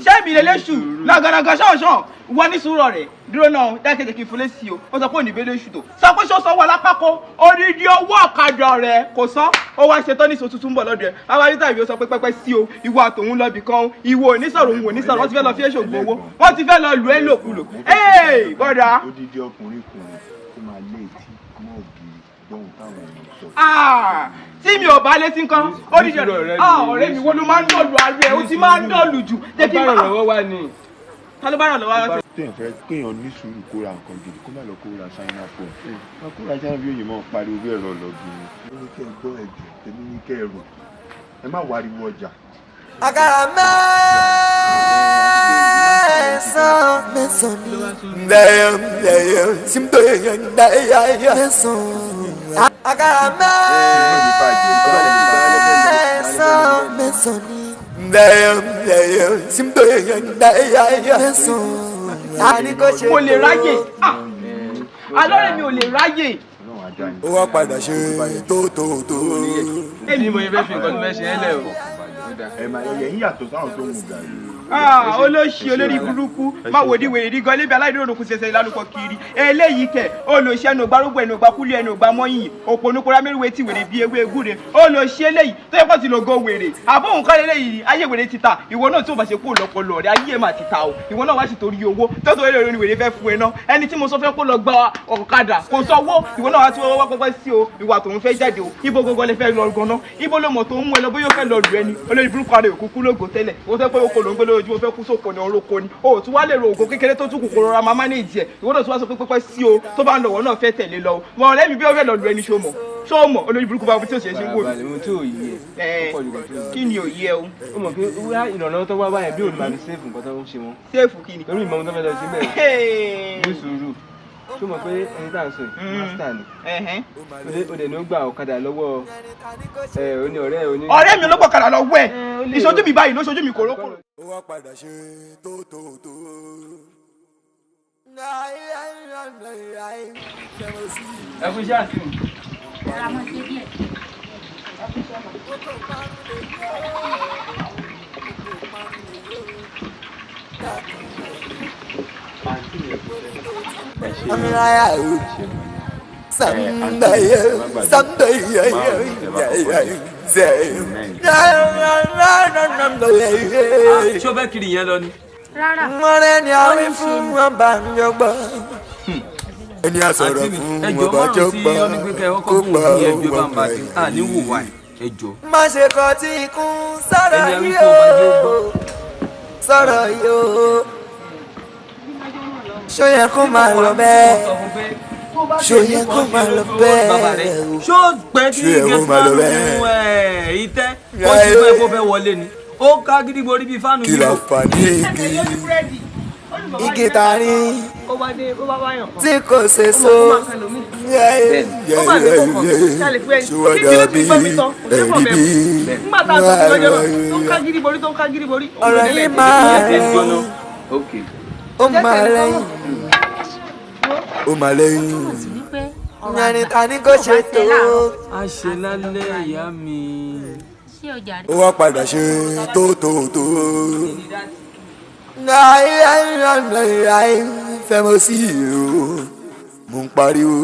ṣé èmi lélẹ́sù lọ́gànàgàn ṣọ̀ọ̀ṣọ̀ wọ ní sùúrọ̀ rẹ̀ dúró náà dákẹ́jẹ́ kí n fúnlé sí o ó sọ pé òní bẹ́ẹ̀ lẹ́sù tó sọ pé ṣó sanwó alápákó odidi owó ọ̀kadà rẹ̀ kò san ó wá ṣetán ní ìṣòtútù ń bọ̀ lọ́dọ̀ ẹ̀ àwọn ayélujára ìwé sọ pé pẹ́pẹ́ sí o ìwọ àtòun lọ́bì kan ìwọ onísọ̀rọ̀ òun onísọ̀rọ̀ wọ́n ti fẹ́ lọ fi èso gbowó wọ́n ti fẹ́ lọ lù ẹ́ lòkulò bọ́dà. odidi ọkùnrin kùnrin tó máa lé etí mọ́ ògiri gbọ́hùn táwọn èèyàn sọ. Tí mi ò bá létí nǹkan ó ní jẹ́ ọ̀rẹ́ mi wo ló máa ń dọ̀lù ààrẹ ó ti máa ń dọ̀lù jù. Ó bá ràn lọ́wọ́ wá ni. Ta ló bá ràn lọ́wọ́ wá sí. Téèyàn fẹ́ kéèyàn ní sùúrù kó ra nǹkan gidi kó má lọ kó ra China phone. Wọ́n kó ra China bí òyìnbó pariwo bí ẹ̀rọ lọ́gbìn ni. Ó ní kẹ́ ẹ gbọ́ ẹ̀jẹ̀ tèmi ní kẹ́ ẹ rò. Ẹ má wariwo ọjà. Àkàrà mẹ́sàn-án ni dẹ́yẹ̀ símtò yẹn dẹ́yẹ̀ mẹ́sàn-án. Àkàrà mẹ́sàn-án ni dẹ́yẹ̀ símtò yẹn dẹ́yẹ̀ mẹ́sàn-án. Mo lè ráyè alọ́rẹ̀ mi ò lè ráyè. Ó wá padà ṣe tó. Èmi mo yẹ fẹ́ fi nǹkan tó fẹ́ ṣe é lẹ̀ o. Ẹ̀yìn yàtọ̀ sáwọn tó ń mú gàrí. Olóṣì olórí burúkú má wò di wèrè rí gan lébi aláìdúró kù ṣẹṣẹ ìlànà kiri eléyìí kẹ olóṣì ẹnu gbárùgbò ẹnu gbákúlé ẹnu gbámọyìn òpònúkúrá mẹ́rìnwé tí wèrè bí ewé egúre olóṣì eléyìí tó yẹ kó ti lògo wèrè àbóhùn kan eléyìí ayé wèrè ti ta ìwọ náà tí o bá ṣe kó lọpọlọ rẹ ayé mà ti ta o ìwọ náà wá sì torí owó tó tó èrè wèrè fẹ́ fún ẹ náà ẹni tí mo sọ fẹ́ kó lọ gba ọ̀kadà kò sọ owó ìwọ náà wá tí wọ́n wá pẹ́pẹ́ sí o ìwà tòun fẹ́ jáde o ibo gbogbo lè fẹ́ lọ gan-an ibo ló mọ̀ tó ń mú ẹ lọ bóyá ó fẹ́ lọ lù ẹni olórí burúkú ara òkúkú lógo tẹ́lẹ̀ ó fẹ́ pé oko ló ń gbé lójú ó fẹ́ kú sóko ní orúkọ ni o tún wá lè ro ògo kékeré tó tún kòkòrò ra máa mánéèjì ẹ ìwọ náà tún wá sọ pé pẹ́pẹ́ sí o tó bá ń lọ̀wọ́ náà fẹ́ tẹ̀lé lọ wọn ọ̀rẹ́ mi bí ó fẹ́ lọ lù ẹni ṣó mọ̀ olórí burúkú bá tí ó ṣe é ṣe ń wò mí. Kí ni òye ẹ o. Ó mọ̀ pé wíwá ìrànlọ́wọ́ tó wá báyẹn bí òun máa ní séèfù nǹkan tó ń ṣe wọn. Séèfù kí ni. Torí ìmọ̀ tó fẹ́ lọ sí bẹ́ẹ̀ ní sùúrù ṣó mọ̀ pé ẹni tá à ń sọ yìí master ni ó dẹ̀ ní ó gba ọ̀kadà lọ́wọ́ oní ọ̀rẹ́ oní. Ọ̀rẹ́ mi ló gbọ́kadà lọ́wọ́ ẹ̀ ìṣojú mi báyìí ló ṣojú mi kòrókòrò. Ó wá padà ṣe tó. Ẹ fún iṣẹ́ àti mi. ṣó fẹ́ kiri yẹn lọ ni. rárá mọ́rẹ́ ni a wí fún wọn bá ń jọgbọ́. ẹni a sọ̀rọ̀ fún wọn bá jọgbọ́ kó gbọ́ wọn bá yìí. má ṣe kọ tí ikún sọ̀rọ̀ yìí o sọ̀rọ̀ yìí o ṣó yẹ kó máa lọ bẹ́ẹ̀ ṣó yẹ kó máa lọ bẹ́ẹ̀ ṣó pẹ́ kí gẹ̀ẹ́sì nínú ìtẹ́ ó ti fẹ́ kó fẹ́ wọlé ni ó ká gidi borí bíi fáànù yìí. kí ló fà ní igi tari tí kò ṣe so ṣùwọ́dọ̀ bí ẹ̀rí bí ọ̀rọ̀ yìí máa rìn ó máa lẹ́yìn ó máa lẹ́yìn yanni ta ni kò ṣe tó. a ṣe lálẹ́ ìyá mi. ó wá padà ṣe tó. fẹ́ mo sí o mo ń pariwo.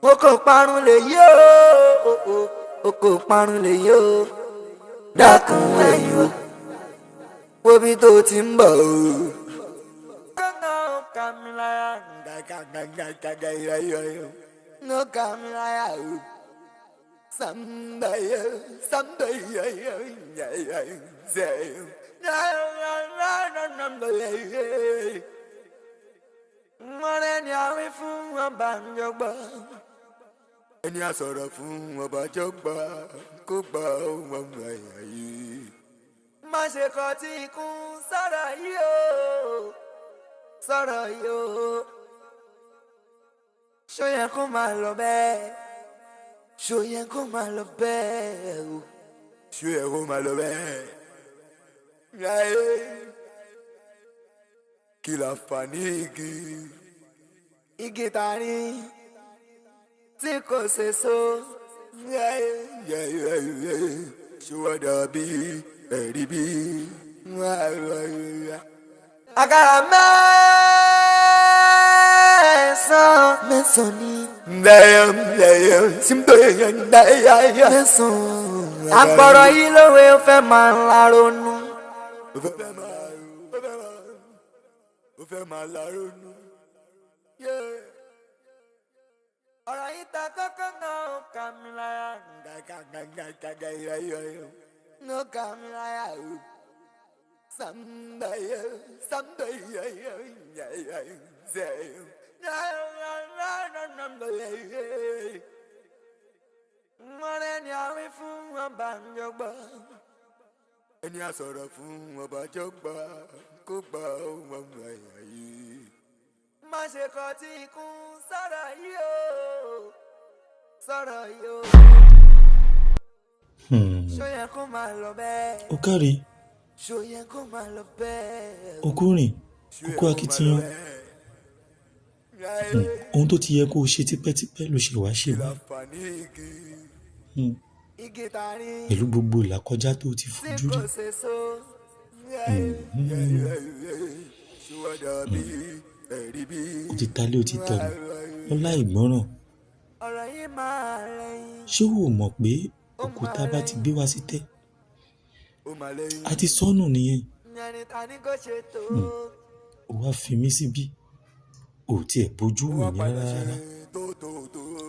o kò parun lè yó o kò parun lè yó dákun ẹ̀yìn o wo bí tó ti ń bọ̀ o. No kamilaya o someday mọ̀rẹ́ ni a wí fún ọba njọgbọ́ ẹni a sọ̀rọ̀ fún ọba jọgbọ́ kó gbọ́ ọmọ ẹ̀yà yìí. má ṣe kọ tí ikún sọ̀rọ̀ yìí o sọ̀rọ̀ yìí o ṣó yẹ kó máa lọ bẹ́ẹ̀ ṣó yẹ kó máa lọ bẹ́ẹ̀ o ṣó yẹ kó máa lọ bẹ́ẹ̀. kí la fà ní igi tari tí kò ṣe so ṣùwọ́dọ̀ bí ẹ̀rí bí. àkàrà mẹ́sàn-án ni. mẹ́sàn-án. àpọ̀rọ̀ yìí lówe ó fẹ́ máa ń la ronú. ó fẹ́ máa la ronú. ọ̀rọ̀ yìí ta kọ́kọ́ náà ó kà mí láyà. ó kà mí láyà o. someday. mọ̀rẹ́ ni a wí fún ọba njọgbọ́ ẹni a sọ̀rọ̀ fún ọba jọgbọ́ kó gbọ́ ọmọ ẹ̀yà yìí. má ṣe kọ tí ikún sọ̀rọ̀ yìí o sọ̀rọ̀ yìí o ṣó yẹ kó máa lọ bẹ́ẹ̀. ó kárí ṣó yẹ kó máa lọ bẹ́ẹ̀. okùnrin okú akitiyan ohun tó ti yẹ kó o ṣe tipẹ́tipẹ́ ló ṣe wá ṣe báyìí pẹ̀lú gbogbo ìlàkọjá tó ti fojú rí. ó ti talé ó ti tọ̀nà lọ́lá ìgbọ́ràn. ṣé o mọ̀ pé òkúta bá ti gbé wá sí tẹ́ a ti sọnù nìyẹn. ó wá fi mí síbí ò tiẹ̀ bójú wò mí rárá.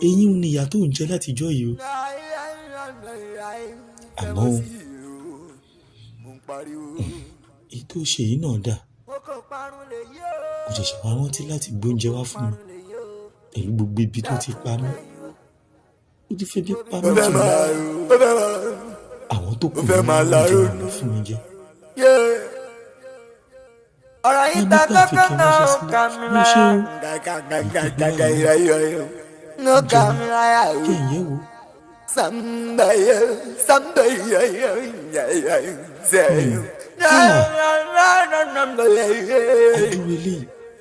eyín ni ìyá tó ń jẹ látijọ́ yìí o. àmọ́ èyí tó ṣe yìí náà dà. kò ṣẹ̀ṣẹ̀ wá rántí láti gbóúnjẹ wá fún mi pẹ̀lú gbogbo ibi tó ti pa mí. ó ti fẹ́ bí pa mí jù lọ. àwọn tó kù ní oúnjẹ ọ̀nà fún mi jẹ. ọ̀rọ̀ yìí ta kọ́kọ́ náà ó kà mí láyà. ó kà mí láyà o. someday. adúrélé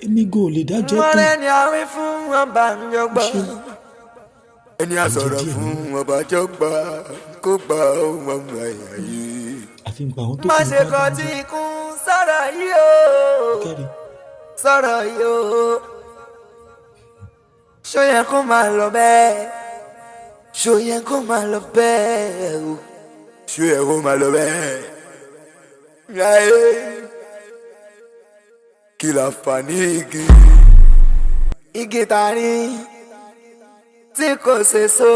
èmi gan ò lè dájọ́ tán. mọ̀rẹ́ ni a wí fún ọba njọgbọ́ ẹni a sọ̀rọ̀ fún ọba jọgbọ́ kó gbọ́ ọmọ ẹ̀yà yìí. àfi ń gba àwọn tó má ṣe kọ tí ikún sọ̀rọ̀ yìí o sọ̀rọ̀ yóò ṣó yẹ kó máa lọ bẹ́ẹ̀ ṣó yẹ kó máa lọ bẹ́ẹ̀ o ṣó yẹ kó máa lọ bẹ́ẹ̀ kí la fà ní igi tani tí kò ṣe so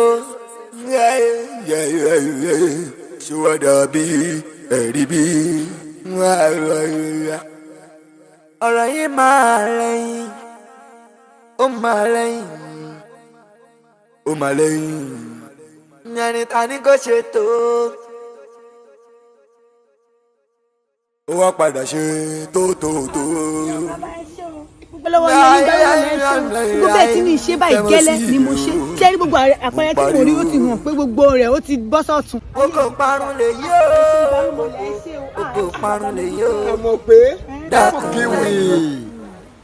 ṣé wọ́n dàbí ẹ̀rí bí ọ̀rọ̀ yìí máa lẹ́yìn ó máa lẹ́yìn ó máa lẹ́yìn ẹni ta ni kò ṣe tó ó wá padà ṣe tó. Gbọ́lọ́wọ́ yẹn ní gbọ́lọ́wọ́ lẹ́sùn gbogbo ẹ̀ tí mi ṣe báyìí gẹ́lẹ́ ni mo ṣe ṣé rí gbogbo àpẹẹrẹ tí mo rí ó ti hàn pé gbogbo rẹ̀ ó ti bọ́ sọ́tún. ó kò parun lè yó ó kò parun lè yó. ẹ mọ̀ pé kíwì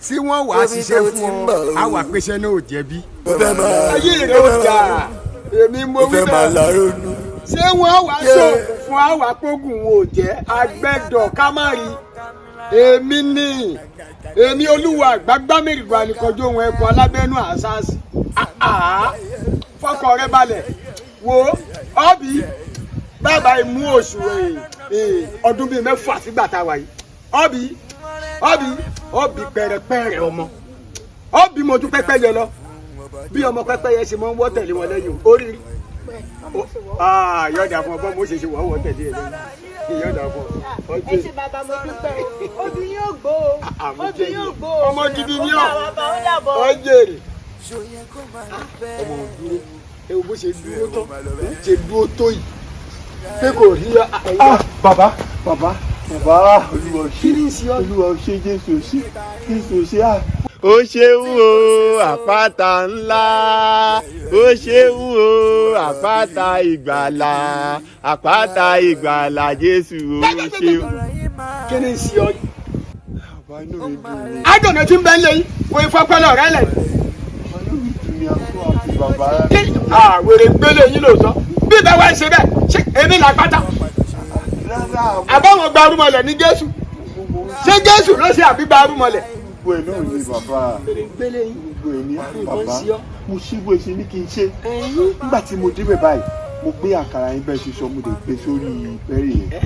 tí wọ́n wàá ṣiṣẹ́ fún ọ àwa pèsè náà ò jẹ̀bi. ayé rẹ̀ ó jà èmi mo wí bẹ́ẹ̀ ṣé wọ́n wàá sọ fún àwa pógùn ò jẹ́ agbẹ́dọ̀ kámárì èmi ní èmi olúwa àgbàgbà mẹ́rìndínlá ànìkànjú ohun ẹ̀kọ́ alábẹ́nú àṣàṣì fọkàn rẹ balẹ̀ wo ọ́bì bàbá ìmú oṣù ọdún bíi mẹ́fà sígbà tá a wà yìí ọ́bì pẹ̀rẹ̀pẹ̀rẹ̀ ọmọ ọ́bì mojú pẹ́pẹ́ yẹ lọ bí ọmọ pẹ́pẹ́ yẹ ṣe mọ́ ń wọ́ tẹ̀lé wọn lẹ́yìn orí yọ̀dà fún ọ bọ́ mo ṣe ṣe wọ́ tẹ̀lé ẹ lẹ́yìn yọ̀dà fún ọ. ẹ ṣe bàbá mo dúpẹ́ obì yóò gbó obì yóò gbó ọmọ gidi ni ọ jèrè ọmọ dúró ewu bó ṣe dúró tó ṣe dúró tó yìí pé kò rí bàbá olúwa ṣe jésù ṣe ó ṣeun o àpáta ńlá ó ṣeun o àpáta ìgbàlà jésù ó ṣeun. kí ni ìsì ọ yìí. àjọ̀nà tí ń bẹ lẹ́yìn kò ìfọpẹ́lẹ̀ rẹ lẹ̀. wèrè gbélé yín lóòótọ́ bí bẹ́ẹ̀ wá ṣe bẹ́ẹ̀ ṣé èmi là pátá. àbáwọn gba arúmọlẹ̀ ní jésù ṣé jésù ló ṣe àbí gba arúmọlẹ̀. gbogbo ẹ̀ náà ni bàbá gbogbo ẹ̀ ní bàbá mo ṣí bó ṣe ní kí n ṣe nígbà tí mo débẹ̀ báyìí mo gbé àkàrà yín bẹ́ẹ̀ ṣe sọ mo lè gbé sórí bẹ́ẹ̀rì yẹn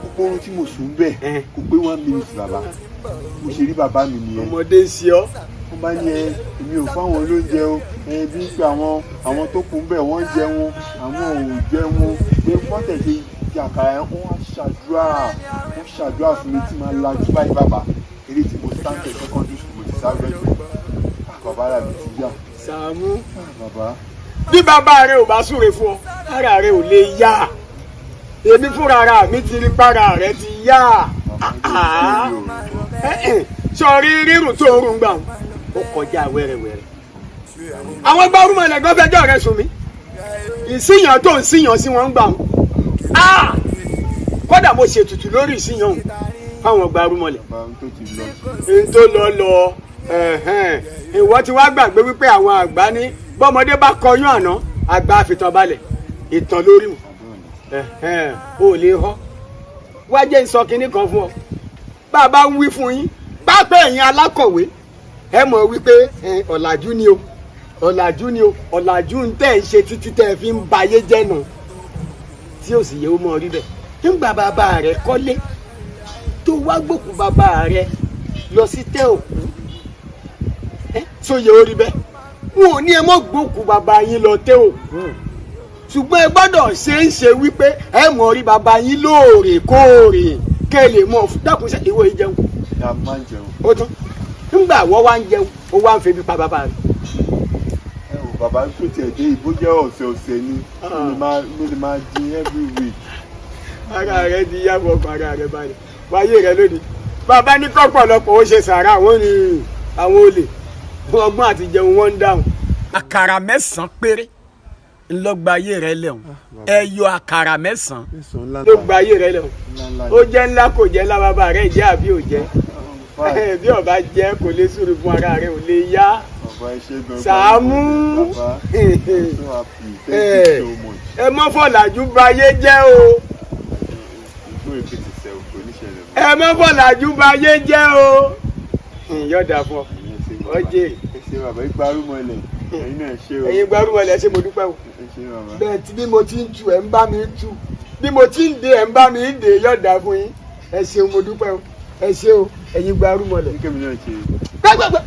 gbogbo ohun tí mo sùn bẹ́ẹ̀ kò pé 1 minute bàbá mo ṣe rí bàbá mi nìyẹn. ọmọdé ń ṣe ọ. wọ́n bá ní èmi ò fáwọn olóúnjẹ o bí pé àwọn tó kún bẹ́ẹ̀ wọ́n jẹun àwọn ò jẹun pé wọ́n tẹ̀lé àkàrà yẹn wọ́n ṣàdúrà fún mi tí màá lajú báyìí bàbá eré tí mo sáńtẹ̀ secondary school mo ti sáré bàbá rà mí ti yá. Sàámú bàbá. bí bàbá rẹ ò bá súre fún ọ ara rẹ ò lè yá èmi fúnra ara mi ti rí para rẹ ti yá sọrí rírun tó rún gbà ó kọjá wẹ́rẹ́wẹ́rẹ́ àwọn gbárùmọ̀ ẹ̀lẹ́gbọ́n fẹjọ́ rẹ sùn mí ìsíyàn tó ń síyàn sí wọn gbà kódà mo ṣètùtù lórí ìsíyàn fáwọn gbárùmọ̀lẹ̀ n tó lọ ìwọ ti wá gbàgbé wípé àwọn àgbà ní bọ́mọdé bá kọyún àná àgbà àfitàn balẹ̀ ìtàn lórí mu ò lè họ wá jẹ́ ìsọ kínní kan fún ọ bàbá ń wí fún yín pápẹ́ ẹ̀yin alákọ̀wé ẹ mọ̀ wípé ọ̀làjú ni o ọ̀làjú ń tẹ̀ ń ṣe títí tẹ̀ fi ń bayé jẹ́ nù tí ò sì yẹ ó mọ̀ rí bẹ́ẹ̀ nígbà bàbá rẹ̀ kọ́lé tó wá gbòkú bàbá rẹ̀ lọ sí tẹ́ òkú sóye orí bẹ́ẹ̀ wọn ò ní ẹ mọ́ gbòkú bàbá yín lọ tẹ́ òkú ṣùgbọ́n ẹ gbọ́dọ̀ ṣe ń ṣe wípé ẹ mọ̀ rí bàbá yín lóòrèkóòrè kẹ́ ẹ lè mọ̀ dákun ṣe ìwọ yìí jẹun. a máa ń jẹun. ó tún nígbà wọ́n wá ń jẹun ó wá ń febi pa bàbá rẹ̀. ẹ ò bàbá tó tiẹ̀ dé ìbò jẹ́ ọ̀sẹ̀ ni mo lè máa jí every week. ara rẹ di yàgò ọkọ ara rẹ balẹ̀ wáyé rẹ lónìí bàbá ní kọ́pọ̀lọpọ̀ ó ṣe sàrà àwọn olè ọgbọ́n àti jẹun wọn ń dáhùn. àkàrà 9 péré ló gba ayé rẹ lẹ́hùn ẹyọ àkàrà 9 ló gba ayé rẹ lẹ́hùn ó jẹ́ ńlá kò jẹ́ ńlá bàbá rẹ jẹ́ àbí ò jẹ́ bí ọba jẹ́ kò lè súre fún ara rẹ ò lè yá Sàámú ẹ mọ́ fọ̀làjú bayé jẹ́ o ẹ mọ́ fọ̀làjú bayé jẹ́ o yọ̀dà fún ọ ọjẹ́ ṣe bàbá ìgbárùmọ̀lẹ̀ ẹ̀yin náà ṣe o. ẹ̀yin ìgbárùmọ̀lẹ̀ ṣe mo dúpẹ́ o. bẹ́ẹ̀ tí bí mo ti ń tu ẹ̀ ń bá mi tu bí mo ti ń de ẹ̀ ń bá mi de yọ̀dà fún yín ẹ ṣeun mo dúpẹ́ o ẹ ṣe o ẹ̀yin ìgbárùmọ̀lẹ̀. kí kèmi náà ṣe. gbẹgbẹgbẹ